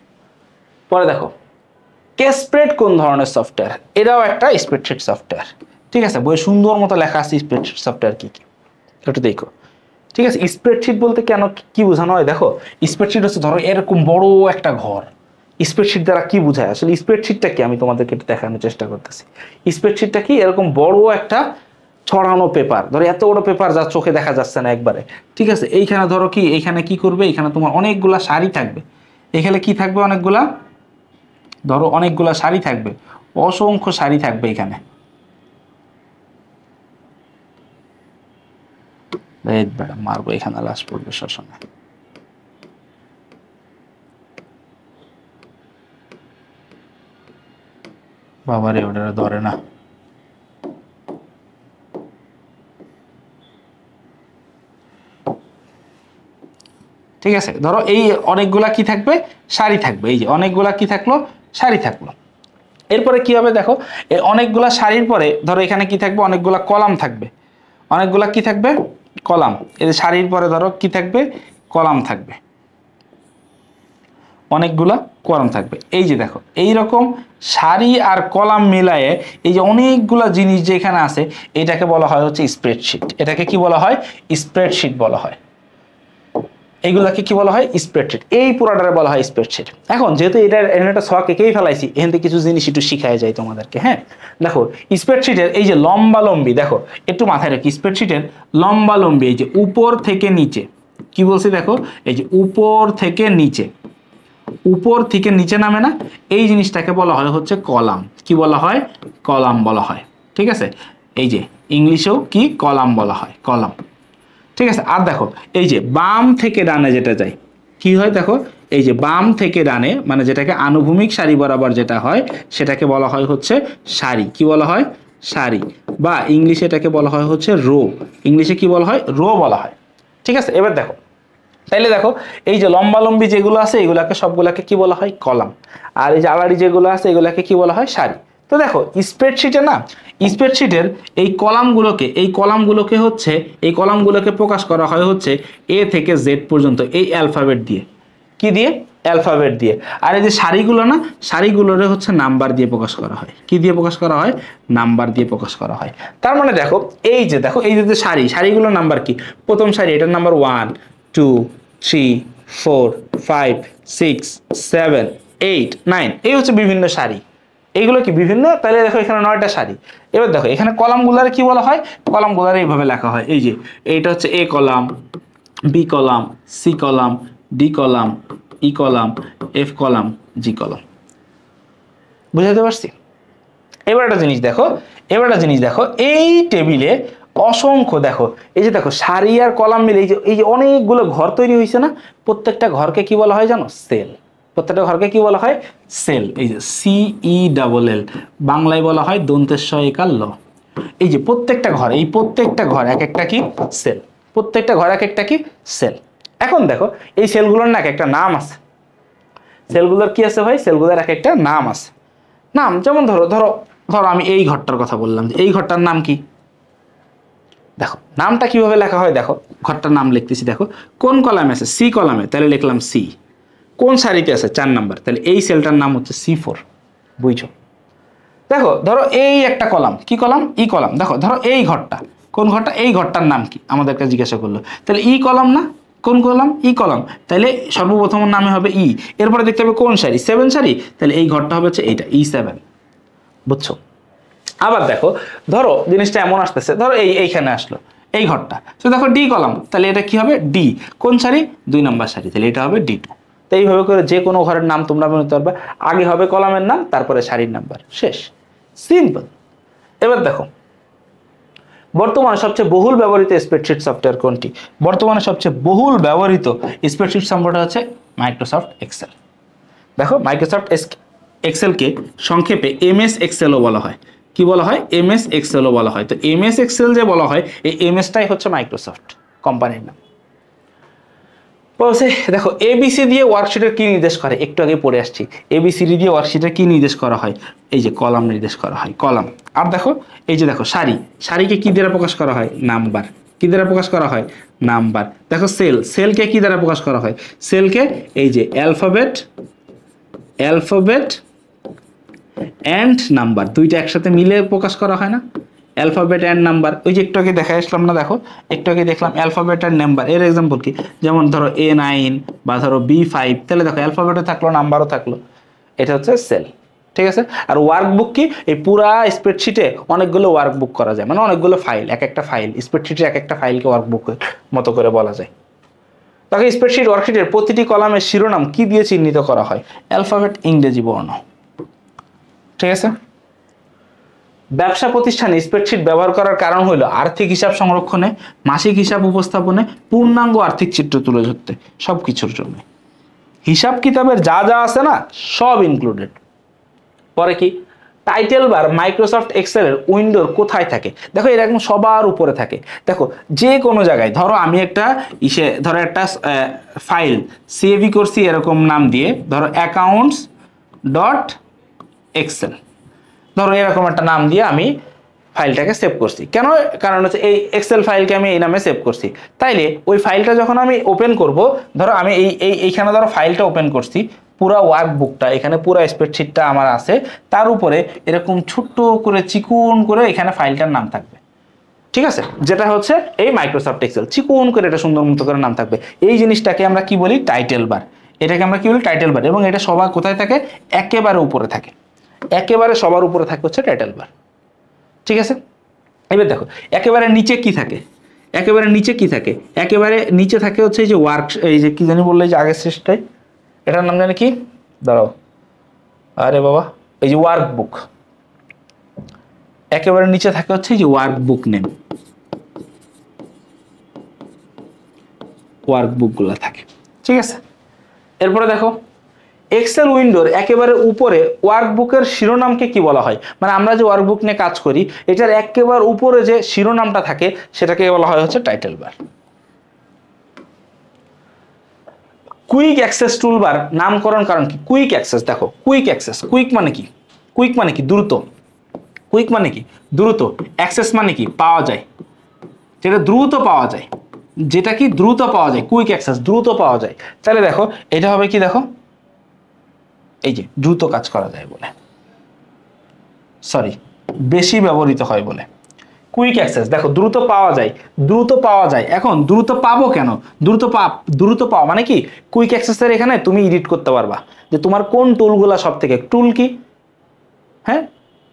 পরে দেখো কেসপ্রেড কোন ধরনের সফটওয়্যার, এটাও একটা স্প্রেডশিট সফটওয়্যার। ঠিক আছে, বই সুন্দর মতো লেখা আছে স্প্রেডশিট সফটওয়্যার কি কি, একটু দেখো। ঠিক আছে, স্প্রেডশিট বলতে কেন কি বোঝানো হয়, দেখো স্প্রেডশিট হচ্ছে ধরো এরকম বড় একটা ঘর। স্প্রেডশিট দ্বারা কি বোঝায় আসলে, স্প্রেডশিটটা কি আমি তোমাদেরকে একটু দেখানোর চেষ্টা করতেছি। স্প্রেডশিটটা কি, এরকম বড় একটা ছড়ানো পেপার, ধরো এত বড় পেপার যা চোখে দেখা যাচ্ছে না একবারে। ঠিক আছে, এইখানে ধরো কি, এইখানে কি করবে, এখানে তোমার অনেকগুলা সারি থাকবে। এখানে কি থাকবে, অনেকগুলা সারি থাকবে, অসংখ্য সারি থাকবে এখানে। মারবো এখানে, লাশ পড়বে শ্মশানে। বাবারে ওটা ধরে না। ঠিক আছে, ধরো এই অনেকগুলা কি থাকবে, সারি থাকবে। এই যে অনেকগুলা কি থাকলো, সারি থাকলো। এরপরে কি হবে দেখো, এই অনেকগুলা সারির পরে ধরো এখানে কি থাকবে, অনেকগুলা কলাম থাকবে। অনেকগুলা কি থাকবে, কলাম। এই সারির পরে ধরো কি থাকবে, কলাম থাকবে, অনেকগুলা কলাম থাকবে। এই যে দেখো এইরকম সারি আর কলাম মিলায়ে এই যে অনেকগুলা জিনিস যেখানে আছে, এটাকে বলা হয় হচ্ছে স্প্রেডশিট। এটাকে কি বলা হয়, স্প্রেডশিট বলা হয়। এইগুলাকে কি বলা হয়, স্প্রেডশিট। এই পুরাটারে বলা হয় স্প্রেডশিট। এখন যেহেতু এটার একটা ছক এঁকেই ফেলাইছি, এখান থেকে কিছু জিনিস একটু শিখায় যায় তোমাদেরকে। হ্যাঁ দেখো, স্প্রেডশিটের এই যে লম্বা লম্বি, দেখো একটু মাথায় রাখি, স্প্রেডশিটের লম্বা লম্বি এই যে উপর থেকে নিচে, কি বলছি দেখো, এই যে উপর থেকে নিচে, উপর থেকে নিচে নামে না, এই জিনিসটাকে বলা হয় হচ্ছে কলাম। কি বলা হয়, কলাম বলা হয়। ঠিক আছে, এই যে ইংলিশেও কি কলাম বলা হয়, কলাম। ঠিক আছে, আর দেখো এই যে বাম থেকে ডানে যেটা যায়, কি হয় দেখো, এই যে বাম থেকে ডানে মানে যেটাকে আনুভূমিক সারি বরাবর যেটা হয়, সেটাকে বলা হয় হচ্ছে সারি। কি বলা হয়, সারি, বা ইংলিশে এটাকে বলা হয় হচ্ছে রো। ইংলিশে কি বলা হয়, রো বলা হয়। ঠিক আছে, এবার দেখো, তাইলে দেখো এই যে লম্বালম্বি যেগুলো আছে এগুলাকে সবগুলাকে কি বলা হয়, কলাম। আর এই যে আড়াআড়ি যেগুলো আছে এগুলাকে কি বলা হয়, সারি। তো দেখো স্প্রেডশিটে না, স্প্রেডশিটের এই কলামগুলোকে হচ্ছে, এই কলামগুলোকে প্রকাশ করা হয় হচ্ছে এ থেকে জেড পর্যন্ত এই অ্যালফাবেট দিয়ে। কি দিয়ে, অ্যালফাবেট দিয়ে। আর এই যে সারিগুলো না, সারিগুলোরে হচ্ছে নাম্বার দিয়ে প্রকাশ করা হয়। কি দিয়ে প্রকাশ করা হয়, নাম্বার দিয়ে প্রকাশ করা হয়। তার মানে দেখো এই যে দেখো, এই যে সারি, সারিগুলোর নাম্বার কি, প্রথম সারি এটার নাম্বার 1 2 3 4 5 6 7 8 9, এই হচ্ছে বিভিন্ন সারি। এইগুলো কি বিভিন্ন, তাহলে দেখো এখানে 9টা সারি। এবার দেখো এখানে কলামগুলার কি বলা হয়, কলামগুলার এইভাবে লেখা হয়। এই যে এইটা হচ্ছে A column, B column, C column, D column, E column, F column, G column. বুঝাতে পারছি? এবার একটা জিনিস দেখো, এই টেবিলে অসংখ্য, দেখো এই যে দেখো সারি আর কলাম মিলে এই যে অনেকগুলো ঘর তৈরি হয়েছে না, প্রত্যেকটা ঘরকে কি বলা হয় জানো, সেল। প্রত্যেকটা ঘরকে কি বলা হয়, সেল। এই যে CELL, বাংলায় বলা হয় দন্তেশ একার ল। এই যে প্রত্যেকটা ঘর, এই প্রত্যেকটা ঘর এক একটা কি, সেল। প্রত্যেকটা ঘর এক একটা কি, সেল। এখন দেখো এই সেলগুলোর না এক একটা নাম আছে। সেলগুলোর কি আছে ভাই, সেলগুলোর এক একটা নাম আছে। নাম যেমন ধরো ধরো ধরো আমি এই ঘরটার কথা বললাম, যে এই ঘরটার নাম কি, দেখো নামটা কিভাবে লেখা হয়, দেখো ঘরটার নাম লিখতেছি, দেখো কোন কলামে আছে, সি কলামে, তাহলে লিখলাম সি। কোন সারিতে আছে, 4 নাম্বার, তাহলে এই সেলটার নাম হচ্ছে C4। বুঝছো? দেখো ধরো এই একটা কলাম, কি কলাম, ই কলাম। দেখো ধরো এই ঘরটা, কোন ঘরটা, এই ঘরটার নাম কি আমাদেরকে জিজ্ঞাসা করলো, তাহলে ই কলাম না, কোন কলাম, ই কলাম, তাহলে সর্বপ্রথম নামে হবে ই। এরপরে দেখতে হবে কোন সারি, 7 সারি, তাহলে এই ঘরটা হবে হচ্ছে এইটা E7। বুঝছো? আবার দেখো ধরো জিনিসটা এমন আসতেছে, ধরো এইখানে আসলো এই ঘরটা, তো দেখো ডি কলাম, তাহলে এটা কি হবে, ডি। কোন সারি, 2 নাম্বার সারি, তাহলে এটা হবে D2। তো এইভাবে করে যে কোনো ঘরের নাম তোমরা বলতে পারবে, আগে হবে কলামের নাম, তারপরে সারির নাম্বার, শেষ, সিম্পল। এবার দেখো বর্তমানে সবচেয়ে বহুল ব্যবহৃত স্প্রেডশিট সফটওয়্যার কোনটি? বর্তমানে সবচেয়ে বহুল ব্যবহৃত স্প্রেডশিট সফটওয়্যার হচ্ছে মাইক্রোসফট এক্সেল। দেখো মাইক্রোসফট এক্সেলকে সংক্ষেপে MS এক্সেলও বলা হয়। কি বলা হয়, MS এক্সেলও বলা হয়। তো MS এক্সেল যে বলা হয়, এই MSটাই হচ্ছে মাইক্রোসফট কোম্পানির নাম। দেখো ABC দিয়ে ওয়ার্কশিটের কি নির্দেশ করে, একটু আগে পড়ে আসছি। ABCD দিয়ে ওয়ার্কশিটের কি নির্দেশ করা হয়, এই যে কলাম নির্দেশ করা হয়, কলাম। আর দেখো এই যে দেখো সারি, সারিকে কি দ্বারা প্রকাশ করা হয়, নাম্বার। কি দ্বারা প্রকাশ করা হয়, নাম্বার। দেখো সেল, সেলকে কি দ্বারা প্রকাশ করা হয়, সেলকে এই যে অ্যালফাবেট এন্ড নাম্বার, দুইটা একসাথে মিলে প্রকাশ করা হয় না, অ্যালফাবেট এন্ড নাম্বার। ওই যে একটু আগে দেখা আসলাম না, দেখো একটু আগে দেখলাম অ্যালফাবেট এন্ড নাম্বার। এর এক্সাম্পল কি, যেমন ধরো A9 বা ধরো B5, তাহলে দেখো অ্যালফাবেটও থাকলো, নাম্বারও থাকলো, এটা হচ্ছে সেল। ঠিক আছে, আর ওয়ার্কবুক কি, এই পুরা স্প্রেডশিটে অনেকগুলো ওয়ার্কবুক করা যায়, মানে অনেকগুলো ফাইল, এক একটা ফাইল, স্প্রেডশিটের এক একটা ফাইলকে ওয়ার্কবুকের মতো করে বলা যায়। তাকে স্প্রেডশিট ওয়ার্কশিটের প্রতিটি কলামের শিরোনাম কি দিয়ে চিহ্নিত করা হয়, অ্যালফাবেট, ইংরেজি বর্ণ। ঠিক আছে, ব্যবসা প্রতিষ্ঠানে স্প্রেডশিট ব্যবহার করার কারণ হলো আর্থিক হিসাব সংরক্ষণে, মাসিক হিসাব উপস্থাপনে, পূর্ণাঙ্গ আর্থিক চিত্র তুলে ধরতে, সবকিছুর জন্য। হিসাব কিতাবের যা যা আছে না সব ইনক্লুডেড। পরে কি, টাইটেল বার মাইক্রোসফট এক্সেলের উইন্ডোর কোথায় থাকে? দেখো এটা একদম সবার উপরে থাকে। দেখো যে কোনো জায়গায়, ধরো আমি একটা ধরো একটা ফাইল সেভই করছি এরকম নাম দিয়ে, ধরো অ্যাকাউন্টস ডট এক্সেল, ধরো এরকম একটা নাম দিয়ে আমি ফাইলটাকে সেভ করছি। কেন? কারণ হচ্ছে এই এক্সেল ফাইলকে আমি এই নামে সেভ করছি। তাইলে ওই ফাইলটা যখন আমি ওপেন করব, ধরো আমি এইখানে ধরো ফাইলটা ওপেন করছি, পুরো ওয়ার্কবুকটা এখানে পুরো স্প্রেডশিটটা আমার আছে, তার উপরে এরকম ছোট্ট করে চিকুন করে এখানে ফাইলটার নাম থাকবে, ঠিক আছে? যেটা হচ্ছে এই মাইক্রোসফট এক্সেল, চিকুন করে এটা সুন্দর মতো করে নাম থাকবে। এই জিনিসটাকে আমরা কি বলি? Title bar. এটাকে আমরা কি বলি? Title bar. এবং এটা সবার কোথায় থাকে? একেবারে উপরে থাকে, একেবারে সবার উপরে থাকে হচ্ছে টাইটেল বার, ঠিক আছে? এবার দেখো একেবারে নিচে কি থাকে? একেবারে নিচে কি থাকে? একেবারে নিচে থাকে হচ্ছে এই যে ওয়ার্ক, এই যে কি জানি বললে, যে আগের শেষটাই এটার নাম জানি কি, দাঁড়াও, আরে বাবা, এই যে ওয়ার্কবুক। একেবারে নিচে থাকে হচ্ছে এই যে ওয়ার্কবুক নেম, ওয়ার্কবুক গুলা থাকে, ঠিক আছে? এরপরে দেখো এক্সেল উইন্ডোর একেবারে উপরে ওয়ার্কবুকের শিরোনামকে কি বলা হয়? মানে আমরা যে ওয়ার্কবুক নিয়ে কাজ করি, এটার একেবারে উপরে যে শিরোনামটা থাকে সেটাকে বলা হয় হচ্ছে title bar. Quick access toolbar নামকরণ কারণ কি? কুইক অ্যাক্সেস, দেখো কুইক অ্যাক্সেস, কুইক মানে কি? কুইক মানে কি? দ্রুত। কুইক মানে কি? দ্রুত। অ্যাক্সেস মানে কি? পাওয়া যায়, যেটা দ্রুত পাওয়া যায়, যেটা কি দ্রুত পাওয়া যায়, কুইক অ্যাক্সেস, দ্রুত পাওয়া যায়। তাহলে দেখো এটা হবে কি? দেখো এই যে দ্রুত কাজ করা যায় বলে, সরি, বেশি ব্যবহৃত হয় বলে। কুইক অ্যাক্সেস, দেখো দ্রুত পাওয়া যায়, দ্রুত পাওয়া যায়। এখন দ্রুত পাবো কেন? দ্রুত পাওয়া মানে কি? কুইক অ্যাক্সেসের এখানে তুমি এডিট করতে পারবা যে তোমার কোন টুলগুলা সব থেকে, টুল কি? হ্যাঁ,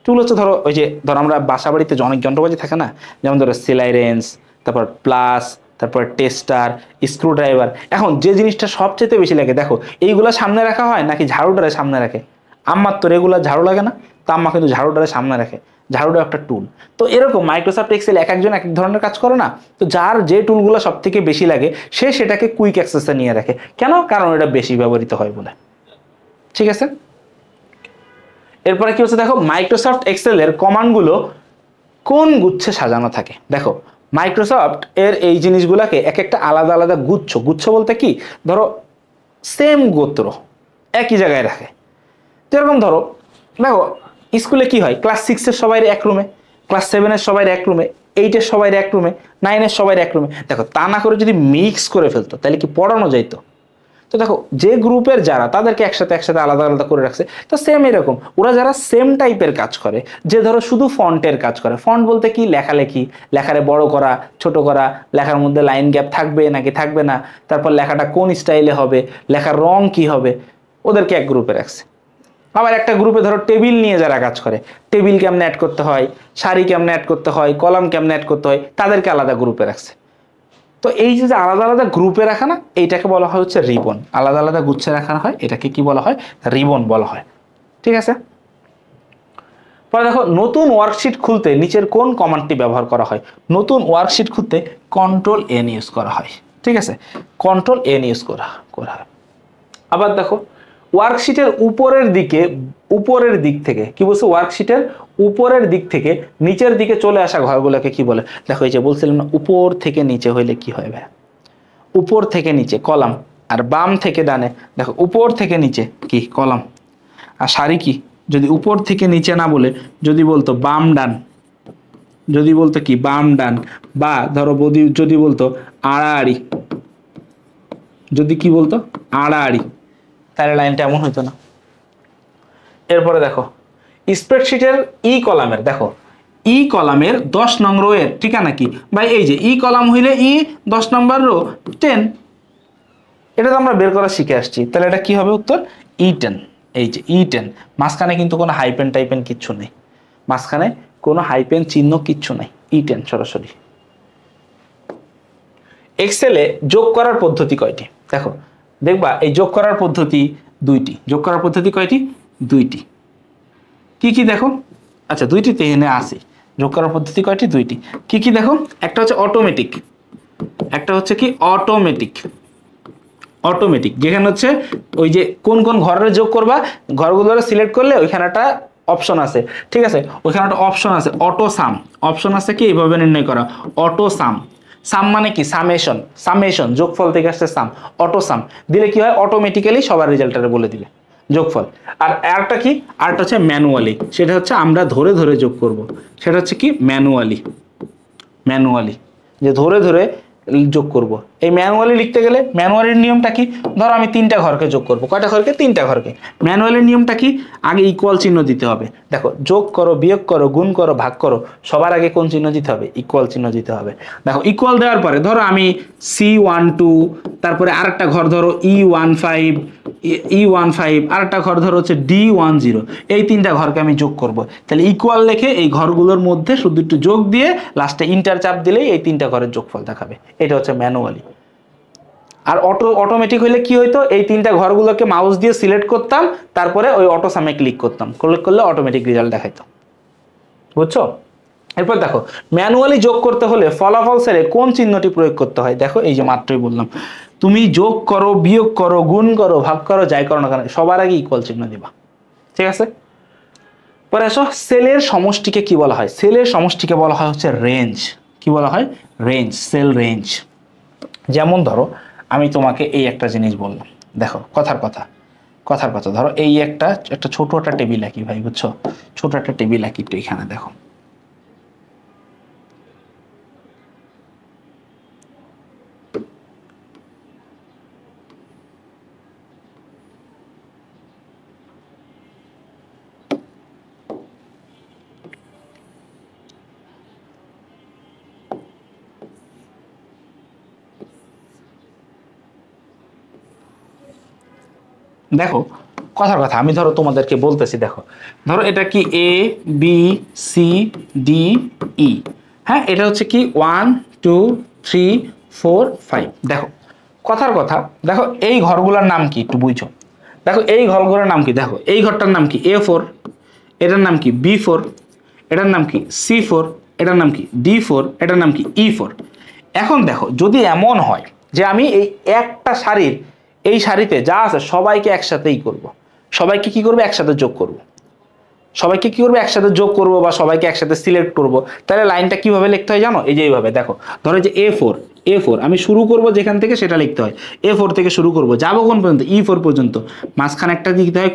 টুল হচ্ছে ধরো ওই যে ধরো আমরা বাসা বাড়িতে অনেক যন্ত্রপাতি থাকে না, যেমন ধরো সেলাই রেঞ্জ, তারপর প্লাস, তারপর টেস্টার, স্ক্রু ড্রাইভার। এখন যে জিনিসটা সবচেয়ে বেশি লাগে, দেখো এইগুলা সামনে রাখা হয় নাকি ঝাড়ুটারে সামনে রাখে? আম্মার তো রেগুলার ঝাড়ু লাগে না, তো আম্মা কিন্তু ঝাড়ুটারে সামনে রাখে, ঝাড়ুটা একটা টুল। তো এরকম মাইক্রোসফট এক্সেল এক একজন এক এক ধরনের কাজ করে না, তো যার যে টুলগুলো সব থেকে বেশি লাগে সে সেটাকে কুইক অ্যাক্সেসে নিয়ে রাখে। কেন? কারণ এটা বেশি ব্যবহৃত হয় বলে, ঠিক আছে? এরপরে কি হচ্ছে দেখো, মাইক্রোসফট এক্সেলের কমান্ডগুলো কোন গুচ্ছে সাজানো থাকে? দেখো মাইক্রোসফট এর এই জিনিসগুলোকে এক একটা আলাদা আলাদা গুচ্ছ, গুচ্ছ বলতে কি, ধরো সেম গোত্র একই জায়গায় রাখে। যেরকম ধরো দেখো স্কুলে কি হয়, ক্লাস 6-এর সবাই এক রুমে, ক্লাস 7-এর সবাই এক রুমে, 8-এর সবাই এক রুমে, 9-এর সবাই এক রুমে। দেখো তা না করে যদি মিক্স করে ফেলতো তাহলে কি পড়ানো যাইতো? তো দেখো যে গ্রুপের যারা, তাদেরকে একসাথে একসাথে আলাদা আলাদা করে রাখছে। তো সেম এরকম ওরা যারা সেম টাইপের কাজ করে, যে ধরো শুধু ফন্টের কাজ করে, ফন্ট বলতে কি, লেখালেখি, লেখারে বড় করা, ছোট করা, লেখার মধ্যে লাইন গ্যাপ থাকবে নাকি থাকবে না, তারপর লেখাটা কোন স্টাইলে হবে, লেখার রং কি হবে, ওদেরকে এক গ্রুপে রাখছে। আবার একটা গ্রুপে ধরো টেবিল নিয়ে যারা কাজ করে, টেবিল কেমনে অ্যাড করতে হয়, সারি কেমনে অ্যাড করতে হয়, কলাম কেমনে অ্যাড করতে হয়, তাদেরকে আলাদা গ্রুপে রাখছে। তো এই যে আলাদা আলাদা গ্রুপে রাখা না, এইটাকে বলা হয় হচ্ছে রিবন। আলাদা আলাদা গুচ্ছে রাখা হয়, এটাকে কি বলা হয়? রিবন বলা হয়, ঠিক আছে? পরে দেখো নতুন ওয়ার্কশিট খুলতে নিচের কোন কমান্ডটি ব্যবহার করা হয়? নতুন ওয়ার্কশিট খুলতে কন্ট্রোল এন ইউজ করা হয়, ঠিক আছে? কন্ট্রোল এন ইউজ করা হয়। আবার দেখো ওয়ার্কশিটের উপরের দিক থেকে কি বলছে? ওয়ার্কশিটের উপরের দিক থেকে নিচের দিকে চলে আসা ঘরগুলোকে কি বলে? দেখো এই যে বলছিলাম না, উপর থেকে নিচে হইলে কি হয় ভাই? উপর থেকে নিচে কলাম, আর বাম থেকে ডানে, দেখো উপর থেকে নিচে কি কলাম, আর সারি কি? যদি উপর থেকে নিচে না বলে যদি বলতো বাম ডান, যদি বলতো কি বাম ডান, বা ধরো যদি বলতো আড়াআড়ি, যদি কি বলতো আড়াআড়ি, তাহলে লাইনটা এমন হইতো না। এরপরে দেখো স্প্রেডশিটের কলামের, দেখো কলামের 10 নং রো এর ঠিকানা কি ভাই? এই যে কলাম হইলে 10 নম্বর রো 10, এটা তো আমরা বের করা শিখে আসছি। তাহলে এটা কি হবে উত্তর? E10। এই যে E10, মাঝখানে কিন্তু কোনো হাইপেন টাইপেন কিচ্ছু নেই, মাঝখানে কোনো হাইপেন চিহ্ন কিচ্ছু নেই, E10 সরাসরি। এক্সেলে যোগ করার পদ্ধতি কয়টি? দেখো দেখবা এই যোগ করার পদ্ধতি দুইটি। যোগ করার পদ্ধতি কয়টি? দুইটি। কি কি দেখো? আচ্ছা দুইটি তো এখানে আছে। যোগ করার পদ্ধতি কয়টি? দুইটি। কি কি দেখো? একটা হচ্ছে অটোমেটিক, একটা হচ্ছে কি অটোমেটিক। অটোমেটিক যেখানে হচ্ছে ওই যে কোন কোন ঘরের যোগ করবা, ঘরগুলো সিলেক্ট করলে ওইখানে একটা অপশন আছে, ঠিক আছে, ওইখানে একটা অপশন আছে অটো সাম, অপশন আছে কি এইভাবে নির্ণয় করা অটো সাম। সাম মানে কি সামেশন, সামেশন যোগফল থেকে আসছে সাম, অটো সাম দিলে কি হয় অটোমেটিক্যালি সবার রেজাল্টটা বলে দিবে যোগফল। আর আরেকটা কি, আরেকটা হচ্ছে ম্যানুয়ালি, সেটা হচ্ছে আমরা ধরে ধরে যোগ করব, সেটা হচ্ছে কি ম্যানুয়ালি, ম্যানুয়ালি যে ধরে ধরে যোগ করব। এই ম্যানুয়ালি লিখতে গেলে ম্যানুয়ালির নিয়মটা কি, ধরো আমি 3টা ঘরকে যোগ করব, কয়টা ঘরকে 3টা ঘরকে। ম্যানুয়ালির নিয়মটা কি, আগে ইকুয়াল চিহ্ন দিতে হবে। দেখো যোগ করো বিয়োগ করো গুণ করো ভাগ করো, সবার আগে কোন চিহ্ন দিতে হবে, ইকুয়াল চিহ্ন দিতে হবে। দেখো ইকুয়াল দেওয়ার পরে ধরো আমি C12, তারপরে আরেকটা ঘর ধরো E15, E15, আরেকটা ঘর ধরো হচ্ছে D10, এই 3টা ঘরকে আমি যোগ করব। তাহলে ইকুয়াল লিখে এই ঘরগুলোর মধ্যে শুধু একটু যোগ দিয়ে লাস্টে ইন্টার চাপ দিলেই এই 3টা ঘরের যোগফল দেখাবে। এটা হচ্ছে ম্যানুয়ালি। আর অটোমেটিক হইলে কি হইতো, এই 3টা ঘরগুলোকে মাউস দিয়ে সিলেক্ট করতাম, তারপরে ওই অটো সামে ক্লিক করতাম, ক্লিক করলে অটোমেটিক রেজাল্ট দেখাইতো। বুঝছো? এরপর দেখো ম্যানুয়ালি যোগ করতে হলে ফলাফল সেলে কোন চিহ্নটি প্রয়োগ করতে হয়। দেখো এই যে মাত্রই বললাম, তুমি যোগ করো বিয়োগ করো গুণ করো ভাগ করো যাই করো না কেন সবার আগে ইকুয়াল চিহ্ন দিবা, ঠিক আছে। পরে আসো সেলের সমষ্টিকে কি বলা হয়, সেলের সমষ্টিকে বলা হয় হচ্ছে রেঞ্জ। কি বলা হয়, রেঞ্জ, সেল রেঞ্জ। যেমন ধরো আমি তোমাকে এই একটা জিনিস বললাম, দেখো কথার কথা ধরো এই একটা ছোট একটা টেবিল আঁকি ভাই, বুঝছো, ছোট একটা টেবিল আঁকি তো এখানে দেখো, দেখো কথার কথা আমি ধরো তোমাদেরকে বলতেছি, দেখো ধরো এটা কি A B C D E, হ্যাঁ এটা হচ্ছে কি 1 2 3 4 5। দেখো কথার কথা, দেখো এই ঘরগুলোর নাম কি একটু বুঝছো। দেখো এই ঘরগুলোর নাম কি, দেখো এই ঘরটার নাম কি A4, এটার নাম কি B4, এটার নাম কি C4, এটার নাম কি D4, এটার নাম কি E4। এখন দেখো যদি এমন হয় যে আমি এই একটা শাড়ির এই শাড়িতে যা আছে সবাইকে একসাথেই করব, সবাইকে কি করবো একসাথে যোগ করব, সবাইকে কি করবো একসাথে যোগ করব বা সবাইকে একসাথে সিলেক্ট করব, তাহলে লাইনটা কিভাবে লিখতে হয় জানো, এই যে এইভাবে। দেখো ধরো যে A4 আমি শুরু করব যেখান থেকে সেটা লিখতে হয়, A4 থেকে শুরু করব যাবো কোন পর্যন্ত E4 পর্যন্ত, মাঝখানে একটা দিতে হয়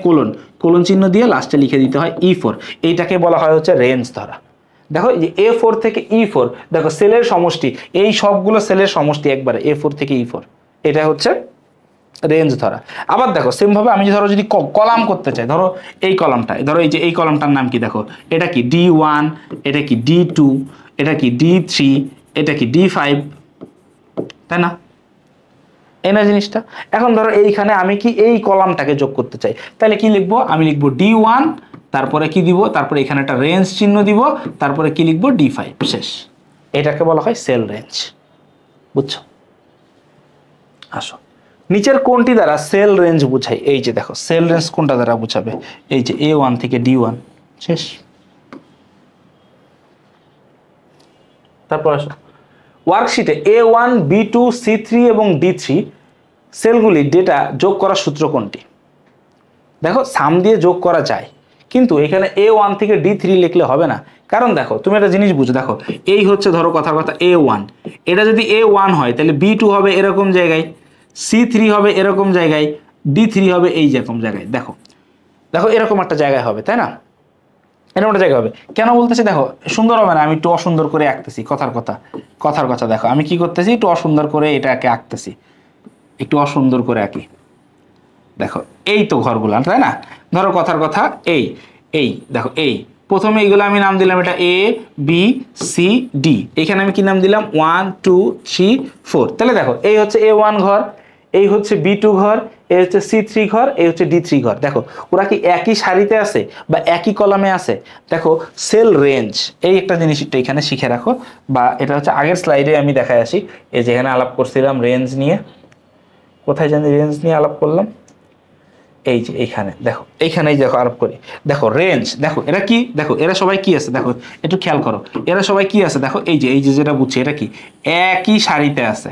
কোলন চিহ্ন দিয়ে লাস্টে লিখে দিতে হয় E4। এইটাকে বলা হয় হচ্ছে রেঞ্জ ধরা। দেখো এই যে A4 থেকে E4, দেখো সেলের সমষ্টি, এই সবগুলো সেলের সমষ্টি একবারে A4 থেকে E4, এটা হচ্ছে রেঞ্জ ধরা। আবার দেখো সেম ভাবে আমি ধরো যদি কলাম করতে চাই, ধরো এই কলামটা, ধরো এই যে এই কলামটার নাম কি, দেখো এটা কি D1, এটা কি D2, এটা কি D3, এটা কি D5, তাই না, এই না জিনিসটা। এখন ধরো এইখানে আমি কি এই কলামটাকে যোগ করতে চাই, তাহলে কি লিখবো, আমি লিখবো D1, তারপরে কি দিব, তারপরে এখানে একটা রেঞ্জ চিহ্ন দিব, তারপরে কি লিখবো D5, শেষ। এটাকে বলা হয় সেল রেঞ্জ, বুঝছো। আসো নিচের কোনটি দ্বারা সেল রেঞ্জ বুঝাই, এই যে দেখো সেল রেঞ্জ কোনটা দ্বারা বুঝাবে, এই যে A1 থেকে D1, শেষ। তারপর আসো ওয়ার্কশিটে A1 B2 C3 এবং D3 সেলগুলি ডেটা যোগ করার সূত্র কোনটি। দেখো সাম দিয়ে যোগ করা যায়, কিন্তু এখানে A1 থেকে D3 লিখলে হবে না, কারণ দেখো তুমি একটা জিনিস বুঝো, দেখো এই হচ্ছে ধরো কথার কথা A1, এটা যদি A1 হয় তাহলে B2 হবে এরকম জায়গায়, C3 হবে এরকম জায়গায়, D3 হবে এই যেরকম জায়গায়। দেখো দেখো এরকম একটা জায়গায় হবে, তাই না, এরকম একটা জায়গা হবে। কেন বলতেছি, দেখো সুন্দর হবে না, আমি একটু অসুন্দর করে আঁকতেছি, কথার কথা দেখো আমি কি করতেছি, একটু অসুন্দর করে এটাকে আঁকতেছি, একটু অসুন্দর করে আঁকি। দেখো এই তো ঘরগুলা, তাই না, ধরো কথার কথা এই দেখো এই প্রথমে এইগুলো আমি নাম দিলাম এটা A B C D, এখানে আমি কি নাম দিলাম 1 2 3 4। তাহলে দেখো এই হচ্ছে A1 ঘর, এই হচ্ছে B2 ঘর, এই হচ্ছে C3 ঘর, এই হচ্ছে D3 ঘর। দেখো ওরা কি একই সারিতে আছে বা একই কলামে আছে। দেখো সেল রেঞ্জ এই একটা জিনিস একটু এখানে শিখে রাখো, বা এটা হচ্ছে আগের স্লাইডে আমি দেখায় আসি, এই যেখানে আলাপ করছিলাম রেঞ্জ নিয়ে, কোথায় জানি রেঞ্জ নিয়ে আলাপ করলাম, এই যে এইখানে দেখো, এইখানেই দেখো আরোপ করি, দেখো রেঞ্জ, দেখো এরা কি, দেখো এরা সবাই কি আছে, দেখো একটু খেয়াল করো, এরা সবাই কি আছে, দেখো এই যে যেটা বুঝছি এটা কি একই সারিতে আছে,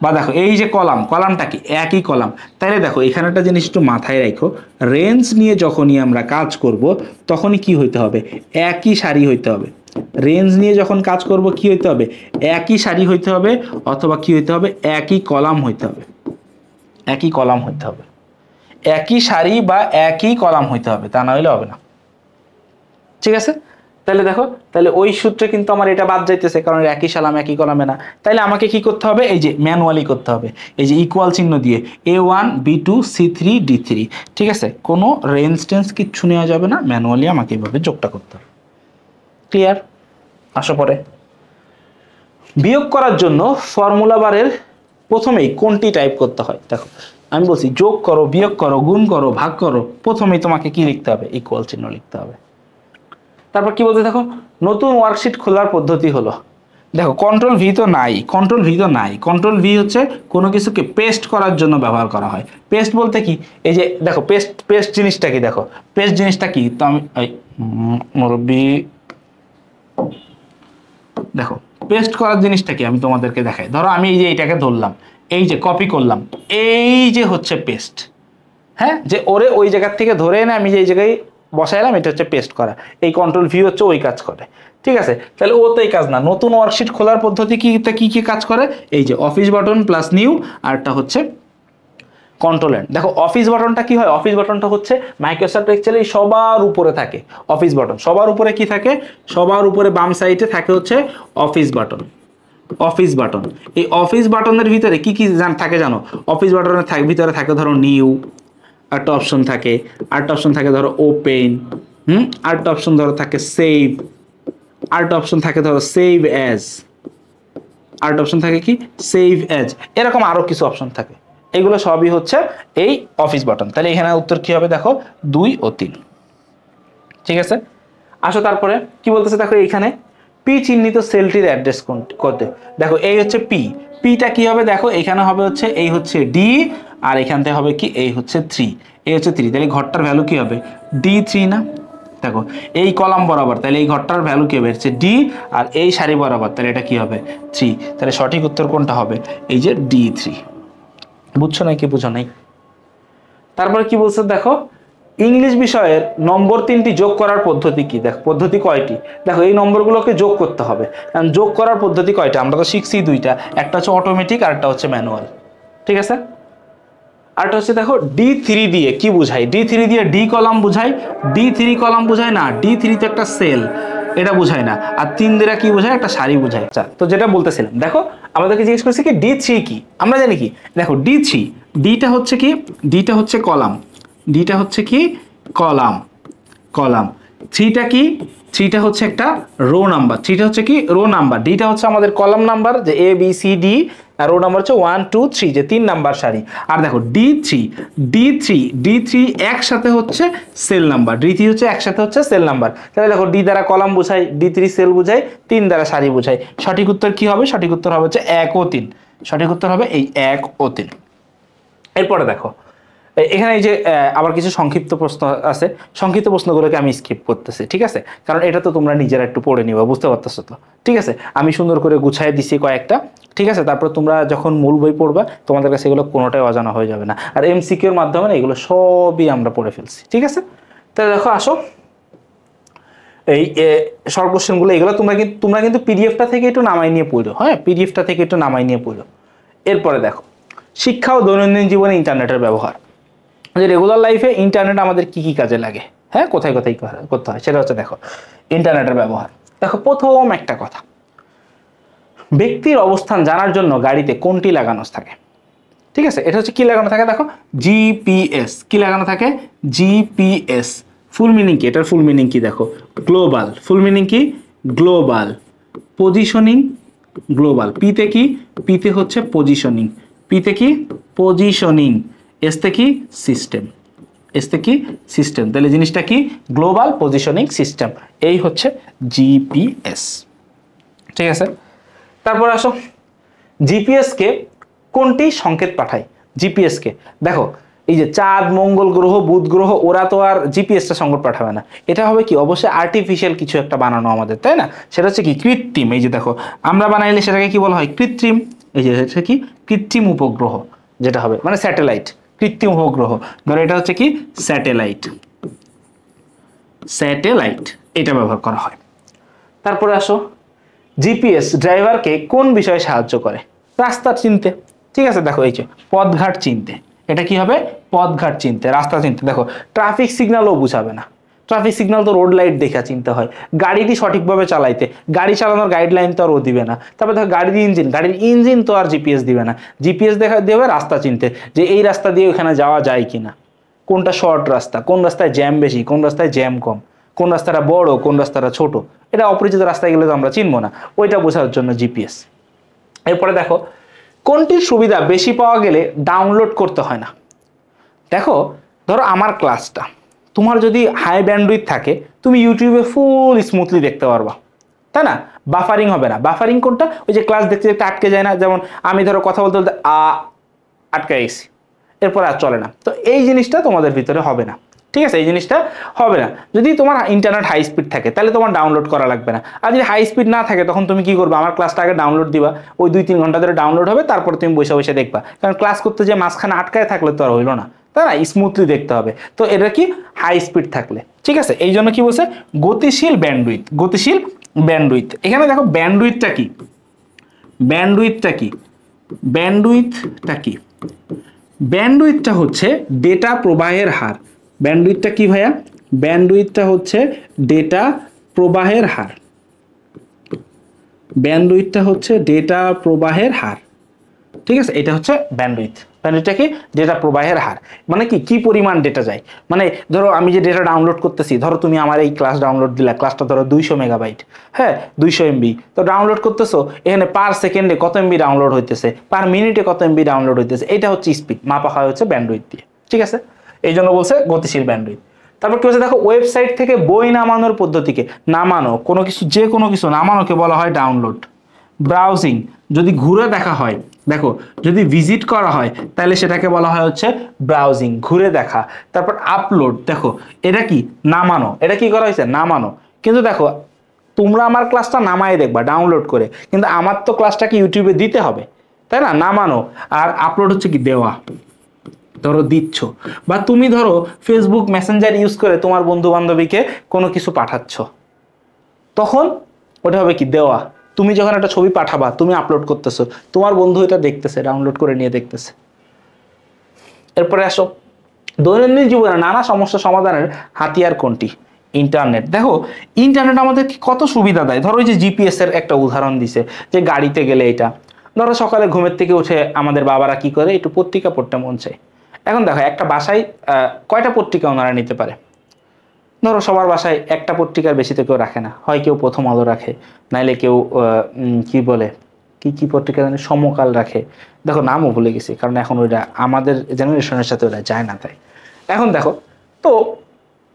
বা দেখো এই যে কলাম, কলামটা কি একই কলাম, তাইলে দেখো এখানে একটা জিনিস একটু মাথায় রাখো, রেঞ্জ নিয়ে যখনই আমরা কাজ করব তখনই কি হইতে হবে, একই সারি হইতে হবে। রেঞ্জ নিয়ে যখন কাজ করব কি হইতে হবে, একই সারি হইতে হবে, অথবা কি হইতে হবে, একই কলাম হইতে হবে, একই কলাম হইতে হবে, একই সারি বা একই কলাম হইতে হবে, তা না হইলে হবে না। ঠিক আছে, তাহলে দেখো, তাহলে ওই সূত্রে কিন্তু আমার এটা বাদ যাইতেছে, কারণ একই সালাম একই কলামে না। তাইলে আমাকে কি করতে হবে, এই যে ম্যানুয়ালি করতে হবে, এই যে ইকুয়াল চিহ্ন দিয়ে A1 B2 C3 D3। ঠিক আছে, কোনো রেঞ্জ টেন্স কিচ্ছু নেওয়া যাবে না, ম্যানুয়ালি আমাকে এইভাবে যোগটা করতে হবে। ক্লিয়ার? আসো পরে। বিয়োগ করার জন্য ফর্মুলা বারের প্রথমেই কোনটি টাইপ করতে হয়? দেখো আমি বলছি যোগ করো, বিয়োগ করো, গুণ করো, ভাগ করো, প্রথমেই তোমাকে কি লিখতে হবে, ইকুয়াল চিহ্ন লিখতে হবে। তারপর কি বলতে, দেখো নতুন ওয়ার্কশিট খোলার পদ্ধতি হলো, দেখো কন্ট্রোল ভি তো নাই, কন্ট্রোল ভি তো নাই, কন্ট্রোল ভি হচ্ছে কোনো কিছুকে পেস্ট করার জন্য ব্যবহার করা হয়। পেস্ট বলতে কি, এই যে দেখো পেস্ট, পেস্ট জিনিসটা কি, দেখো পেস্ট জিনিসটা কি, তো আমি মুরব্বি দেখো পেস্ট করার জিনিসটা কি আমি তোমাদেরকে দেখাই। ধরো আমি এই যে এইটাকে ধরলাম, এই যে কপি করলাম, এই যে হচ্ছে পেস্ট। হ্যাঁ, যে ওরে ওই জায়গার থেকে ধরে এনে আমি যে এই জায়গায় বসাইলাম, এটা হচ্ছে পেস্ট করা। এই কন্ট্রোল ভি হচ্ছে ওই কাজ করে। ঠিক আছে, তাহলে ও তো এই কাজ না। নতুন ওয়ার্কশিট খোলার পদ্ধতি কি কি কাজ করে, এই যে অফিস বাটন প্লাস নিউ, আরটা হচ্ছে কন্ট্রোল এন্ড। দেখো অফিস বাটনটা কি হয়, অফিস বাটনটা হচ্ছে মাইক্রোসফট এক্সেলে সবার উপরে থাকে অফিস বাটন। সবার উপরে কি থাকে, সবার উপরে বাম সাইডে থাকে হচ্ছে অফিস বাটন। অফিস বাটন, এই অফিস বাটনের ভিতরে কি কি থাকে জানো, অফিস বাটনের ভিতরে থাকে ধরো নিউ, আরেকটা অপশন থাকে, আরেকটা অপশন থাকে ধরো ওপেন, আরেকটা অপশন ধরো থাকে সেভ, আরেকটা অপশন থাকে ধরো সেভ অ্যাজ, আরেকটা অপশন থাকে কি সেভ অ্যাজ, এরকম আরো কিছু অপশন থাকে। এগুলো সবই হচ্ছে এই অফিস বাটন। তাহলে এখানে উত্তর কি হবে, দেখো 2 ও 3। ঠিক আছে, আসো তারপরে কি বলতেছে, দেখো এইখানে পি চিহ্নিত সেলটির অ্যাড্রেস করতে। দেখো এই হচ্ছে পি, পিটা কি হবে, দেখো এখানে হবে হচ্ছে এই হচ্ছে ডি, আর এখান থেকে হবে কি এই হচ্ছে 3, এই হচ্ছে 3। তাহলে ঘরটার ভ্যালু কি হবে, D3 না? দেখো এই কলাম বরাবর, তাহলে এই ঘরটার ভ্যালু কি হবে, হচ্ছে ডি, আর এই সারি বরাবর, তাহলে এটা কি হবে 3। তাহলে সঠিক উত্তর কোনটা হবে, এই যে D3। বুঝছো না কি বুঝো নাই? তারপরে কি বলছে, দেখো ইংলিশ বিষয়ের নম্বর 3টি যোগ করার পদ্ধতি কি, দেখো পদ্ধতি কয়টি, দেখো এই নম্বরগুলোকে যোগ করতে হবে। কারণ যোগ করার পদ্ধতি কয়টা, আমরা তো শিখছি দুইটা, একটা হচ্ছে অটোমেটিক আর একটা হচ্ছে ম্যানুয়াল। ঠিক আছে, আরটা হচ্ছে দেখো D3 দিয়ে কি বুঝাই, D3 দিয়ে ডি কলাম বুঝাই, D3 কলাম বুঝায় না, D3 তো একটা সেল, এটা বুঝায় না। আর 3 দ্বারা কি বোঝায়, একটা সারি বোঝায়। আচ্ছা, তো যেটা বলতেছিলাম, দেখো আমাদেরকে জিজ্ঞেস করছে কি D3 কি, আমরা জানি কি, দেখো D3, ডিটা হচ্ছে কি, ডিটা হচ্ছে কলাম, ডিটা হচ্ছে কি কলাম, কলাম। 3টা কি, 3টা হচ্ছে একটা রো নাম্বার, 3টা হচ্ছে কি রো নাম্বার, ডিটা হচ্ছে আমাদের কলাম নাম্বার, যে ABCD, আর রো নাম্বার হচ্ছে 1 2 3, যে 3 নাম্বার সারি। আর দেখো D3 একসাথে হচ্ছে সেল নাম্বার, D3 হচ্ছে একসাথে হচ্ছে সেল নাম্বার। তাহলে দেখো ডি দ্বারা কলাম বোঝাই, D3 সেল বোঝাই, 3 দ্বারা সারি বোঝাই। সঠিক উত্তর কি হবে, সঠিক উত্তর হবে হচ্ছে 1 ও 3। সঠিক উত্তর হবে এই 1 ও 3। এরপরে দেখো এখানে এই যে আবার কিছু সংক্ষিপ্ত প্রশ্ন আছে, সংক্ষিপ্ত প্রশ্নগুলোকে আমি স্কিপ করতেছি। ঠিক আছে, কারণ এটা তো তোমরা নিজেরা একটু পড়ে নিবা, বুঝতে পারতেছো তো? ঠিক আছে, আমি সুন্দর করে গুছাই দিছি কয়েকটা। ঠিক আছে, তারপর তোমরা যখন মূল বই পড়বা তোমাদের কাছে এগুলো কোনোটাই অজানা হয়ে যাবে না। আর MCQ এর মাধ্যমে না এগুলো সবই আমরা পড়ে ফেলছি। ঠিক আছে, তাহলে দেখো আসো এই শর্ট কোশ্চেনগুলো, এগুলো তোমরা কিন্তু পিডিএফটা থেকে একটু নামাই নিয়ে পড়ো। হ্যাঁ, পিডিএফটা থেকে একটু নামাই নিয়ে পড়ো। এরপরে দেখো শিক্ষা ও দৈনন্দিন জীবনে ইন্টারনেটের ব্যবহার, যে রেগুলার লাইফে ইন্টারনেট আমাদের কি কি কাজে লাগে, হ্যাঁ কোথায় কোথায় করতে হয়, সেটা হচ্ছে দেখো ইন্টারনেটের ব্যবহার। দেখো প্রথম একটা কথা, ব্যক্তির অবস্থান জানার জন্য গাড়িতে কোনটি লাগানো থাকে? ঠিক আছে, এটা হচ্ছে কি লাগানো থাকে, দেখো জিপিএস। কি লাগানো থাকে, জিপিএস। ফুল মিনিং কি, এটার ফুল মিনিং কি, দেখো গ্লোবাল। ফুল মিনিং কি, গ্লোবাল পজিশনিং, গ্লোবাল। পিতে কি, পিতে হচ্ছে পজিশনিং, পিতে কি পজিশনিং, এসতে কি সিস্টেম, এসতে কি সিস্টেম। তাহলে জিনিসটা কি, গ্লোবাল পজিশনিং সিস্টেম, এই হচ্ছে জিপিএস। ঠিক আছে, তারপর আসো জিপিএস কে কোনটি সংকেত পাঠায়? জিপিএস কে দেখো এই যে চাঁদ, মঙ্গল গ্রহ, বুধ গ্রহ, ওরা তো আর জিপিএসটা সংকেত পাঠাবে না। এটা হবে কি, অবশ্যই আর্টিফিশিয়াল কিছু একটা বানানো আমাদের, তাই না? সেটা হচ্ছে কি কৃত্রিম। এই যে দেখো আমরা বানাইলে সেটাকে কি বলা হয়, কৃত্রিম। এই যে এটা কি কৃত্রিম উপগ্রহ যেটা হবে, মানে স্যাটেলাইট, কৃত্রিম উপগ্রহ। ধরো এটা হচ্ছে কি স্যাটেলাইট, স্যাটেলাইট এটা ব্যবহার করা হয়। তারপরে আসো, জিপিএস ড্রাইভারকে কোন বিষয়ে সাহায্য করে? রাস্তা চিনতে। ঠিক আছে, দেখো এই যে পথঘাট চিনতে, এটা কি হবে পথঘাট চিনতে, রাস্তা চিনতে। দেখো ট্রাফিক সিগন্যালও বুঝাবে না, ট্রাফিক সিগন্যাল তো রোড লাইট দেখা চিনতে হয়, গাড়িটি সঠিকভাবে চালাইতে, গাড়ি চালানোর গাইডলাইন তো আর ও দিবে না। তারপরে দেখো গাড়ির ইঞ্জিন তো আর জিপিএস দিবে না, জিপিএস দেখা দেবে রাস্তা চিনতে, যে এই রাস্তা দিয়ে ওখানে যাওয়া যায় কিনা, কোনটা শর্ট রাস্তা, কোন রাস্তায় জ্যাম বেশি, কোন রাস্তায় জ্যাম কম, কোন রাস্তাটা বড়, কোন রাস্তাটা ছোট। এটা অপরিচিত রাস্তায় গেলে তো আমরা চিনবো না, ওইটা বোঝার জন্য জিপিএস। এরপরে দেখো, কোনটির সুবিধা বেশি পাওয়া গেলে ডাউনলোড করতে হয় না? দেখো ধরো আমার ক্লাসটা তোমার যদি হাই ব্যান্ডউইথ থাকে, তুমি ইউটিউবে ফুল স্মুথলি দেখতে পারবা, তাই না? বাফারিং হবে না। বাফারিং কোনটা? ওই যে ক্লাস দেখতে দেখতে আটকে যায় না, যেমন আমি ধরো কথা বলতে বলতে আটকে গেছি, এরপর আর চলে না। তো এই জিনিসটা তোমাদের ভিতরে হবে না, ঠিক আছে? এই জিনিসটা হবে না। যদি তোমার ইন্টারনেট হাই স্পিড থাকে তাহলে তোমার ডাউনলোড করা লাগবে না, আর যদি হাই স্পিড না থাকে তখন তুমি কি করবে, আমার ক্লাসটা আগে ডাউনলোড দিবা, ওই 2-3 ঘন্টা ধরে ডাউনলোড হবে, তারপর তুমি বসে বসে দেখবা। কারণ ক্লাস করতে যে মাঝখানে আটকায় থাকলে তো আর হইলো না, তাই না? স্মুথলি দেখতে হবে। তো এটা কি হাই স্পিড থাকলে, ঠিক আছে? এই জন্য কি বলছে গতিশীল ব্যান্ডউইথ, গতিশীল ব্যান্ডউইথ। এখানে দেখো ব্যান্ডউইথটা কি, ব্যান্ডউইথটা কি, ব্যান্ডউইথটা কি? ব্যান্ডউইথটা হচ্ছে ডেটা প্রবাহের হার। ব্যান্ডউইথটা কি ভাইয়া? ব্যান্ডউইথটা হচ্ছে ডেটা প্রবাহের হার, ব্যান্ডউইথটা হচ্ছে ডেটা প্রবাহের হার, ঠিক আছে? এটা হচ্ছে ব্যান্ডউইথ। ব্যান্ডউইথটা কি? ডেটা প্রবাহের হার। মানে কি কি পরিমাণ ডেটা যায়, মানে ধরো আমি যে ডেটা ডাউনলোড করতেছি, ধরো তুমি আমার এই ক্লাস ডাউনলোড দিলা, ক্লাসটা ধরো 200 মেগাবাইট, হ্যাঁ 200 এমবি, তো ডাউনলোড করতেছো, এখানে পার সেকেন্ডে কত এমবি ডাউনলোড হইতেছে, পার মিনিটে কত এমবি ডাউনলোড হইতেছে, এটা হচ্ছে স্পিড, মাপা হয় হচ্ছে ব্যান্ডউইথ দিয়ে, ঠিক আছে? এই জন্য বলছে গতিশীল ব্যান্ডউইথ। তারপর কি হচ্ছে দেখো, ওয়েবসাইট থেকে বই নামানোর পদ্ধতিকে, নামানো কোনো কিছু, যে কোনো কিছু নামানোকে বলা হয় ডাউনলোড। ব্রাউজিং, যদি ঘুরে দেখা হয়, দেখো যদি ভিজিট করা হয় তাহলে সেটাকে বলা হয় হচ্ছে ব্রাউজিং, ঘুরে দেখা। তারপর আপলোড, দেখো এটা কি নামানো, এটা কি করা হয়েছে নামানো। কিন্তু দেখো তোমরা আমার ক্লাসটা নামাই দেখবা ডাউনলোড করে, কিন্তু আমার তো ক্লাসটাকে ইউটিউবে দিতে হবে, তাই না? নামানো। আর আপলোড হচ্ছে কি দেওয়া, ধরো দিচ্ছ, বা তুমি ধরো ফেসবুক মেসেঞ্জার ইউজ করে তোমার বন্ধু বান্ধবীকে কোনো কিছু পাঠাচ্ছ, তখন ওটা হবে কি দেওয়া। তুমি যখন একটা ছবি পাঠাবা, তুমি আপলোড করতেছো, তোমার বন্ধু এটা দেখতেছে, ডাউনলোড করে নিয়ে দেখতেছে। এরপরে আসো, দৈনন্দিন জীবনে নানা সমস্যা সমাধানের হাতিয়ার কোনটি? ইন্টারনেট। দেখো ইন্টারনেট আমাদের কত সুবিধা দেয়। ধরো ওই যে জিপিএস এর একটা উদাহরণ দিছে, যে গাড়িতে গেলে এটা, ধরো সকালে ঘুমের থেকে উঠে আমাদের বাবারা কি করে, একটু পত্রিকা পড়তে মন চায়। এখন দেখো একটা বাসায় কয়টা পত্রিকা ওনারা নিতে পারে? ধরো সবার বাসায় একটা পত্রিকার বেশি তো কেউ রাখে না, হয় কেউ প্রথম আলো রাখে, নাইলে কেউ কি বলে, কি কি পত্রিকা জানি, সমকাল রাখে। দেখো নামও ভুলে গেছি, কারণ এখন ওইটা আমাদের জেনারেশনের সাথে ওটা যায় না, তাই। এখন দেখো তো,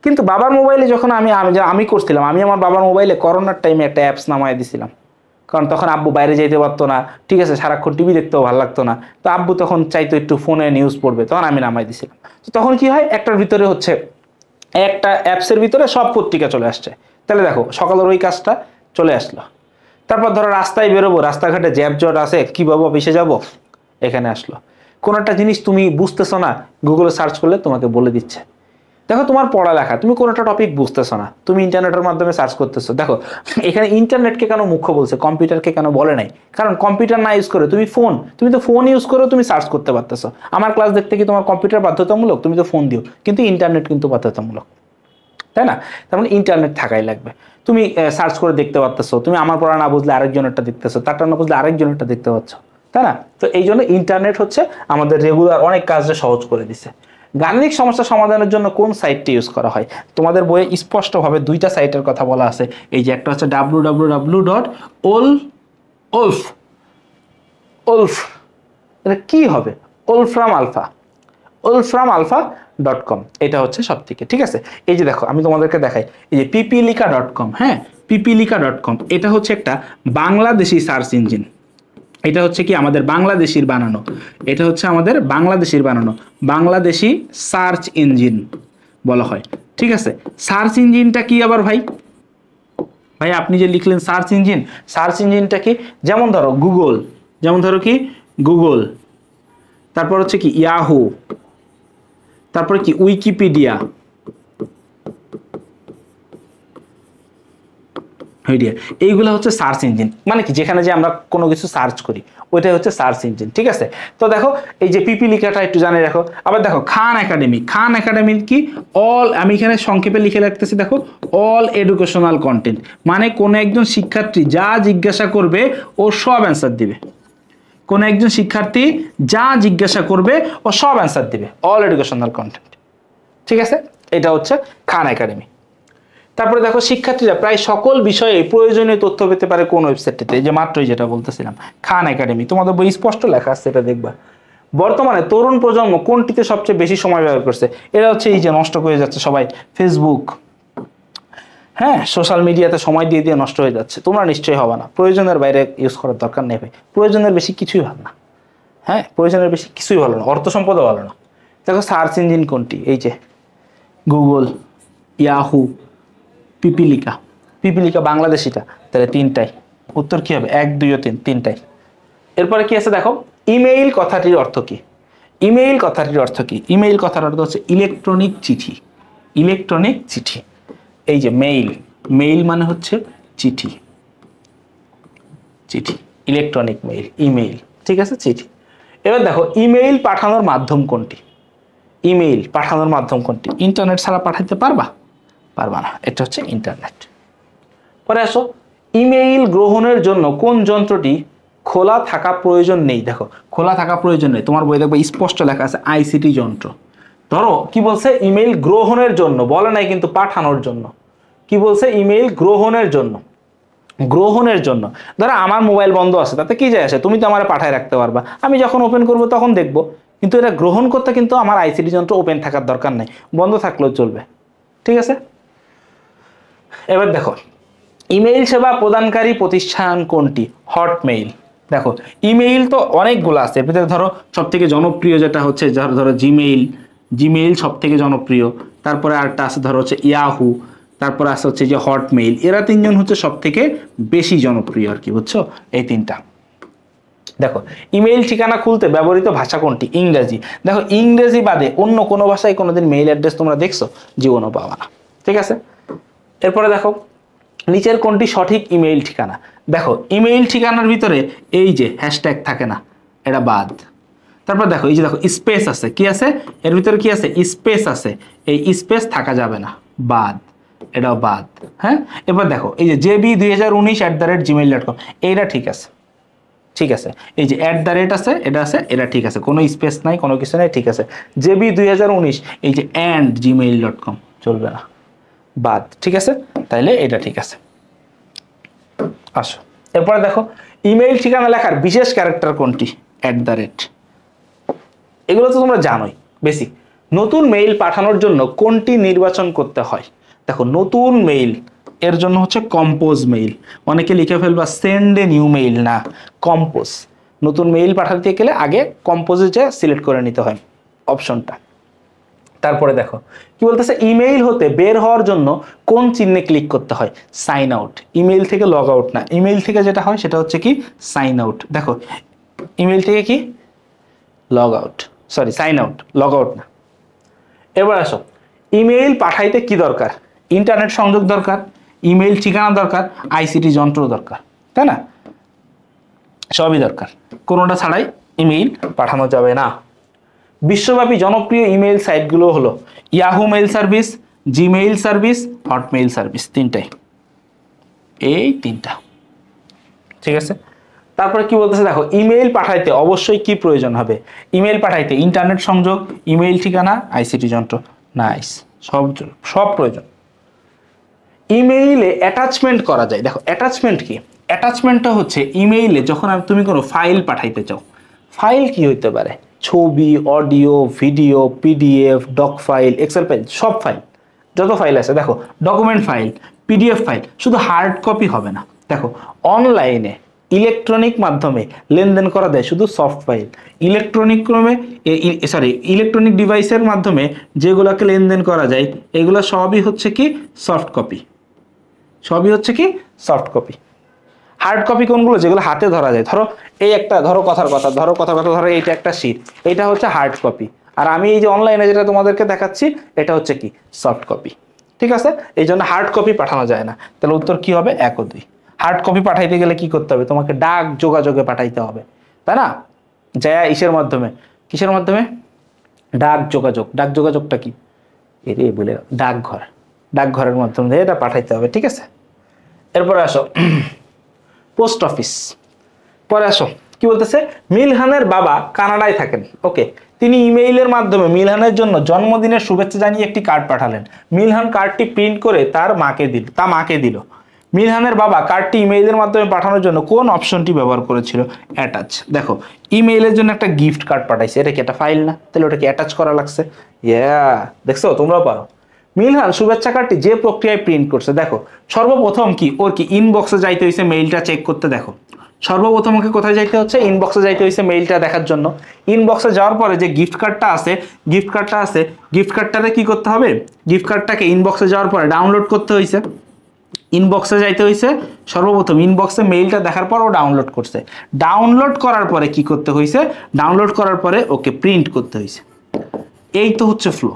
কিন্তু বাবার মোবাইলে যখন আমি করছিলাম, আমি আমার বাবার মোবাইলে করোনার টাইমে একটা অ্যাপস নামায় দিছিলাম, কারণ তখন আব্বু বাইরে যেতে পারতো না, ঠিক আছে, সারাক্ষণ টিভি দেখতেও ভালো লাগতো না, তো আব্বু তখন চাইতো একটু ফোনে নিউজ পড়বে, তখন আমি নামাই দিছিলাম। তো তখন কি হয়, একটার ভিতরে হচ্ছে একটা অ্যাপসের ভিতরে সব পত্রিকা চলে আসছে, তাহলে দেখো সকালের ওই কাজটা চলে আসলো। তারপর ধরো রাস্তায় বেরোবো, রাস্তাঘাটে জ্যাম জট আছে, কীভাবে অফিসে যাব, এখানে আসলো। কোনো একটা জিনিস তুমি বুঝতেছো না, গুগলে সার্চ করলে তোমাকে বলে দিচ্ছে। দেখো তোমার পড়ালেখা, তুমি কোনো একটা টপিক বুঝতেছো না, তুমি ইন্টারনেটের মাধ্যমে সার্চ করতেছো। দেখো এখানে ইন্টারনেটকে কেন মুখ্য বলছে, কম্পিউটারকে কেন বলে নাই? কারণ কম্পিউটার না ইউজ করে তুমি তো ফোন ইউজ করেও তুমি সার্চ করতে পারতেছো। আমার ক্লাস দেখতে কি তোমার কম্পিউটার বাধ্যতামূলক? তুমি তো ফোন দিও, কিন্তু ইন্টারনেট কিন্তু বাধ্যতামূলক, তাই না? তার মানে ইন্টারনেট থাকাই লাগবে। তুমি সার্চ করে দেখতে পারতেছো, তুমি আমার পড়া না বুঝলে আরেকজনেরটা দেখতেছো, তারটা না বুঝলে আরেকজনেরটা দেখতে পাচ্ছ, তাই না? তো এই জন্য ইন্টারনেট হচ্ছে আমাদের রেগুলার অনেক কাজটা সহজ করে দিছে। গাণিতিক সমস্যা সমাধানের জন্য কোন সাইটটি ইউজ করা হয়? তোমাদের বইয়ে স্পষ্টভাবে দুইটা সাইটের কথা বলা আছে, এই যে একটা হচ্ছে www.olf, এটা কি হবে, wolframalpha.com, এটা হচ্ছে সব থেকে, ঠিক আছে? এই যে দেখো আমি তোমাদেরকে দেখাই, এই যে pipilika.com, হ্যাঁ pipilika.com, এটা হচ্ছে একটা বাংলাদেশি সার্চ ইঞ্জিন। এটা হচ্ছে কি আমাদের বাংলাদেশির বানানো, এটা হচ্ছে আমাদের বাংলাদেশির বানানো, বাংলাদেশি সার্চ ইঞ্জিন বলা হয়, ঠিক আছে? সার্চ ইঞ্জিনটা কি আবার ভাই? ভাই আপনি যে লিখলেন সার্চ ইঞ্জিন, সার্চ ইঞ্জিনটা কি? যেমন ধরো গুগল, যেমন ধরো কি গুগল, তারপর হচ্ছে কি ইয়াহু, তারপরে কি উইকিপিডিয়া, এইগুলো হচ্ছে সার্চ ইঞ্জিন। মানে কি যেখানে যে আমরা কোনো কিছু সার্চ করি ওইটাই হচ্ছে সার্চ ইঞ্জিন। ঠিক আছে, তো দেখো এই যে পিপিলিকাটা একটু জানে রাখো। আবার দেখো খান একাডেমি, খান একাডেমি কি অল, আমি এখানে সংক্ষেপে লিখে রাখতেছি, দেখো অল এডুকেশনাল কন্টেন্ট, মানে কোনো একজন শিক্ষার্থী যা জিজ্ঞাসা করবে ও সব অ্যান্সার দিবে। কোনো একজন শিক্ষার্থী যা জিজ্ঞাসা করবে ও সব অ্যান্সার দিবে, অল এডুকেশনাল কন্টেন্ট। ঠিক আছে, এটা হচ্ছে খান একাডেমি। তারপরে দেখো শিক্ষার্থীরা প্রায় সকল বিষয়ে প্রয়োজনীয় তথ্য পেতে পারে কোন ওয়েবসাইটটিতে, এই যে মাত্রই যেটা বলতেছিলাম খান একাডেমি, তোমাদের বই স্পষ্ট লেখা আছে, এটা দেখবা। বর্তমানে তরুণ প্রজন্ম কোনটিতে সবচেয়ে বেশি সময় ব্যবহার করছে? এটা হচ্ছে এই যে নষ্ট করে যাচ্ছে সবাই, ফেসবুক, হ্যাঁ সোশ্যাল মিডিয়াতে সময় দিয়ে দিয়ে নষ্ট হয়ে যাচ্ছে। তোমরা নিশ্চয়ই হবে না, প্রয়োজনের বাইরে ইউজ করার দরকার নেই ভাই, প্রয়োজনের বেশি কিছুই ভালো না। হ্যাঁ প্রয়োজনের বেশি কিছুই ভালো না, অর্থ সম্পদও ভালো না। দেখো সার্চ ইঞ্জিন কোনটি? এই যে গুগল, ইয়াহু, পিপিলিকা। পিপিলিকা বাংলাদেশিটা, তাহলে তিনটাই। উত্তর কি হবে? 1, 2 ও 3, তিনটাই। এরপরে কি আছে দেখো, ইমেইল কথাটির অর্থ কি? ইমেইল কথাটির অর্থ কি? ইমেইল কথার অর্থ হচ্ছে ইলেকট্রনিক চিঠি। ইলেকট্রনিক চিঠি, এই যে মেইল, মেইল মানে হচ্ছে চিঠি, চিঠি, ইলেকট্রনিক মেইল, ইমেইল। ঠিক আছে, চিঠি। এবার দেখো ইমেইল পাঠানোর মাধ্যম কোনটি? ইমেইল পাঠানোর মাধ্যম কোনটি? ইন্টারনেট ছাড়া পাঠাতে পারবা? পারবা না, এটা হচ্ছে ইন্টারনেট। পরে আসো, ইমেইল গ্রহণের জন্য কোন যন্ত্রটি খোলা থাকা প্রয়োজন নেই? দেখো খোলা থাকা প্রয়োজন নেই, তোমার বই দেখবে স্পষ্ট লেখা আছে আইসিটি যন্ত্র। ধরো কি বলছে? ইমেইল গ্রহণের জন্য, বলে নাই কিন্তু পাঠানোর জন্য। কি বলছে? ইমেইল গ্রহণের জন্য, গ্রহণের জন্য। ধরো আমার মোবাইল বন্ধ আছে, তাতে কি যায় আসে? তুমি তো আমার পাঠায় রাখতে পারবা, আমি যখন ওপেন করব তখন দেখবো। কিন্তু এটা গ্রহণ করতে কিন্তু আমার আইসিটি যন্ত্র ওপেন থাকার দরকার নেই, বন্ধ থাকলেও চলবে। ঠিক আছে, এবার দেখো ইমেইল সেবা প্রদানকারী প্রতিষ্ঠান কোনটি? হটমেইল। দেখো ইমেইল তো অনেকগুলো আছে, এর ভিতরে ধরো সব থেকে জনপ্রিয় যেটা হচ্ছে ধরো জিমেইল, জিমেইল সব থেকে জনপ্রিয়। তারপরে আরেকটা আছে ধরো হচ্ছে ইয়াহু, তারপরে আছে হচ্ছে যে হটমেইল। এরা তিনজন হচ্ছে সব থেকে বেশি জনপ্রিয় আর কি, বুঝছো? এই তিনটা। দেখো ইমেইল ঠিকানা খুলতে ব্যবহৃত ভাষা কোনটি? ইংরেজি। দেখো ইংরেজি বাদে অন্য কোনো ভাষায় কোনোদিন মেইল অ্যাড্রেস তোমরা দেখছো? জীবনও পাবা না। ঠিক আছে, এরপরে দেখো নিচের কোনটি সঠিক ইমেইল ঠিকানা? দেখো ইমেইল ঠিকানার ভিতরে এই যে হ্যাশট্যাগ থাকে না, এটা বাদ। তারপর দেখো এই যে দেখো স্পেস আছে, কি আছে এর ভিতরে? কি আছে? স্পেস আছে, এই স্পেস থাকা যাবে না, বাদ, এটাও বাদ। হ্যাঁ, এবার দেখো এই যে jb2019@gmail.com, এইটা ঠিক আছে, ঠিক আছে। এই যে @ আছে, এটা আছে, এটা ঠিক আছে, কোনো স্পেস নাই, কোনো কিছু নাই, ঠিক আছে। jb2019 এই যে @gmail.com চলবে না, বাদ। ঠিক আছে, তাইলে এটা ঠিক আছে। আসো এরপরে দেখো ইমেইল ঠিকানা লেখার বিশেষ ক্যারেক্টার কোনটি? @। এগুলো তো তোমরা জানোই বেসিক। নতুন মেইল পাঠানোর জন্য কোনটি নির্বাচন করতে হয়? দেখো নতুন মেইল এর জন্য হচ্ছে কম্পোজ মেইল। অনেকে লিখে ফেলবা সেন্ড এ নিউ মেইল, না, কম্পোজ। নতুন মেইল পাঠাতে গেলে আগে কম্পোজে যা সিলেক্ট করে নিতে হয় অপশনটা। তারপরে দেখো কি বলতেছে, ইমেইল হতে বের হওয়ার জন্য কোন চিহ্নে ক্লিক করতে হয়? Sign out. ইমেইল থেকে লগ আউট না, ইমেইল থেকে যেটা হয় সেটা হচ্ছে কি সাইন আউট। দেখো ইমেইল থেকে কি log out, sorry sign out, log out না। এবার আসো ইমেইল পাঠাইতে কি দরকার? ইন্টারনেট সংযোগ দরকার, ইমেইল ঠিকানা দরকার, আইসিটি যন্ত্র দরকার, তাই না? সবই দরকার, কোনোটা ছাড়াই ইমেইল পাঠানো যাবে না। বিশ্বব্যাপী জনপ্রিয় ইমেইল সাইটগুলো হলো Yahoo mail service, Gmail service, Hotmail service, তিনটাই, এই তিনটা। ঠিক আছে, তারপরে কি বলতেছে দেখো ইমেইল পাঠাইতে অবশ্যই কি প্রয়োজন হবে? ইমেইল পাঠাইতে ইন্টারনেট সংযোগ, ইমেইল ঠিকানা, আইসিটি যন্ত্র। নাইস, সব প্রয়োজন। ইমেইলে অ্যাটাচমেন্ট করা যায়। দেখো অ্যাটাচমেন্ট কি? অ্যাটাচমেন্টটা হচ্ছে ইমেইলে যখন তুমি কোনো ফাইল পাঠাইতে চাও, ফাইল কি হইতে পারে? ছবি, audio, video, PDF, doc file, excel file, সব ফাইল, যত ফাইল আছে। দেখো ডকুমেন্ট ফাইল, পিডিএফ ফাইল, শুধু হার্ড কপি হবে না। দেখো অনলাইনে ইলেকট্রনিক মাধ্যমে লেনদেন করা যায় শুধু সফট ফাইল। ইলেকট্রনিক ডিভাইসের মাধ্যমে যেগুলোকে লেনদেন করা যায় এগুলো সবই হচ্ছে কি সফট কপি, সবই হচ্ছে কি সফট কপি। হার্ড কপি কোনগুলো, যেগুলো হাতে ধরা যায়। ধরো এই একটা, ধরো কথার কথা, ধরো এইটা একটা শীট, এটা হচ্ছে হার্ড কপি। আর আমি এই যে অনলাইনে যেটা তোমাদেরকে দেখাচ্ছি, এটা হচ্ছে কি সফট কপি। ঠিক আছে, এই জন্য হার্ড কপি পাঠানো যায় না। তাহলে উত্তর কি হবে? 1 ও 2। হার্ড কপি পাঠাইতে গেলে কি করতে হবে? তোমাকে ডাক যোগাযোগে পাঠাইতে হবে, তাই না? যা ইসের মাধ্যমে, কিসের মাধ্যমে? ডাক যোগাযোগ। ডাক যোগাযোগটা কি? এরে বলে ডাকঘর, ডাকঘরের মাধ্যমে এটা পাঠাইতে হবে। ঠিক আছে, এরপরে আসো পোস্ট অফিস। পরে আসো কি বলতেছে, মিলহানের বাবা কানাডায় থাকেন। ওকে, তিনি ইমেইলের মাধ্যমে মিলহানের জন্য জন্মদিনের শুভেচ্ছা জানিয়ে একটি কার্ড পাঠালেন। মিলহান কার্ডটি প্রিন্ট করে তার মাকে দিল। মিলহানের বাবা কার্ডটি ইমেইলের মাধ্যমে পাঠানোর জন্য কোন অপশনটি ব্যবহার করেছিল? অ্যাটাচ। দেখো, ইমেইলের জন্য একটা গিফট কার্ড পাঠাইছে, এটা কি একটা ফাইল না? তাহলে ওটাকে অ্যাটাচ করা লাগছে। দেখছো, তোমরাও পারো। মিলহান শুভেচ্ছা কার্ডটি যে প্রক্রিয়ায় প্রিন্ট করছে, দেখো সর্বপ্রথম কি ওর কি ইনবক্সে যাইতে হয়েছে মেইলটা চেক করতে। দেখো সর্বপ্রথম ওকে কোথায় যাইতে হচ্ছে? ইনবক্সে যাইতে হয়েছে মেইলটা দেখার জন্য। ইনবক্সে যাওয়ার পরে যে গিফট কার্ডটা আছে, গিফট কার্ডটাতে কি করতে হবে? গিফট কার্ডটাকে ইনবক্সে যাওয়ার পরে ডাউনলোড করতে হয়েছে। ইনবক্সে যাইতে হয়েছে সর্বপ্রথম, ইনবক্সে মেইলটা দেখার পর ও ডাউনলোড করছে। ডাউনলোড করার পরে কি করতে হয়েছে? ডাউনলোড করার পরে ওকে প্রিন্ট করতে হয়েছে। এই তো হচ্ছে ফ্লো।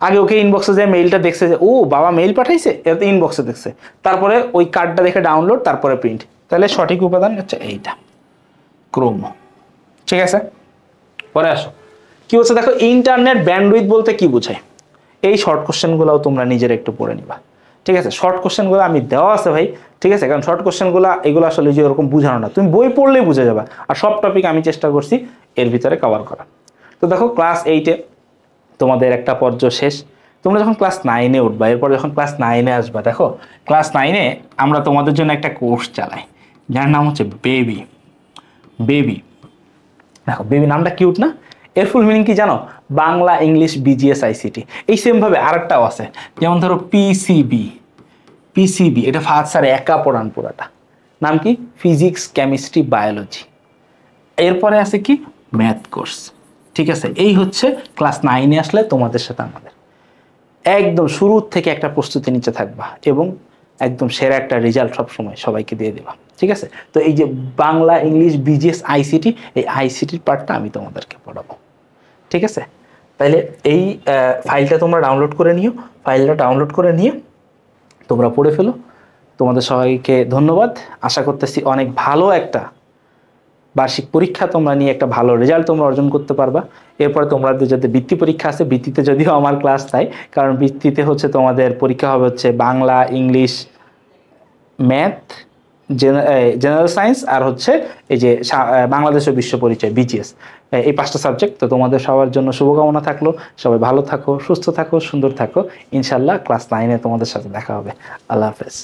আগে ওকে ইনবক্সে যে মেইলটা দেখছে যে ও বাবা মেইল পাঠাইছে, এটা তো ইনবক্সে দেখছে, তারপরে ওই কার্ডটা দেখে ডাউনলোড, তারপরে প্রিন্ট। তাহলে সঠিক উপাদান হচ্ছে এইটা, ক্রোম। ঠিক আছে, পরে আসো কি বলছে দেখো, ইন্টারনেট ব্যান্ডউইথ বলতে কি বোঝায়? এই শর্ট কোশ্চেনগুলোও তোমরা নিজের একটু পড়ে নিবা। ঠিক আছে, শর্ট কোশ্চেনগুলো আমি দেওয়া আছে ভাই। ঠিক আছে, কারণ শর্ট কোশ্চেনগুলো এগুলো আসলে যে ওরকম বুঝানো না, তুমি বই পড়লেই বুঝে যাবা। আর সব টপিক আমি চেষ্টা করছি এর ভিতরে কভার করা। তো দেখো ক্লাস 8-এ তোমাদের একটা পর্যায় শেষ। তোমরা যখন ক্লাস 9-এ উঠবা, এরপর যখন ক্লাস 9-এ আসবা, দেখো ক্লাস 9-এ আমরা তোমাদের জন্য একটা কোর্স চালাই, যার নাম হচ্ছে বেবি। দেখো বেবি নামটা কিউট না? এর ফুল মিনিং কি জানো? Bangla English BGS ICT. এই সেমভাবে আরেকটাও আছে, যেমন ধরো পিসিবি। এটা ফাহাদ স্যার একা পড়ান পুরাটা। নাম কি? Physics, chemistry, biology. এরপরে আছে কি? Math course. ঠিক আছে, এই হচ্ছে ক্লাস 9-এ আসলে তোমাদের সাথে আমাদের একদম শুরুর থেকে একটা প্রস্তুতি নিচে থাকবা, এবং একদম সেরা একটা রেজাল্ট সবসময় সবাইকে দিয়ে দেবা। ঠিক আছে, তো এই যে বাংলা ইংলিশ বিজিএস আইসিটি, এই আইসিটির পার্টটা আমি তোমাদেরকে পড়াবো। ঠিক আছে, তাইলে এই ফাইলটা তোমরা ডাউনলোড করে নিও। ফাইলটা ডাউনলোড করে নিয়ে তোমরা পড়ে ফেলো। তোমাদের সবাইকে ধন্যবাদ। আশা করতেছি অনেক ভালো একটা বার্ষিক পরীক্ষা তোমরা নিয়ে একটা ভালো রেজাল্ট তোমরা অর্জন করতে পারবা। এরপরে তোমাদের যাতে বৃত্তি পরীক্ষা আছে, বৃত্তিতে যদিও আমার ক্লাস নাই, কারণ বৃত্তিতে হচ্ছে তোমাদের পরীক্ষা হবে হচ্ছে Bangla, English, math, general science, আর হচ্ছে এই যে বাংলাদেশ ও বিশ্ব পরিচয় বিজিএস, এই 5টা সাবজেক্ট। তো তোমাদের সবার জন্য শুভকামনা থাকলো। সবাই ভালো থাকো, সুস্থ থাকো, সুন্দর থাকো। ইনশাল্লাহ ক্লাস 9-এ তোমাদের সাথে দেখা হবে। আল্লাহ হাফেজ।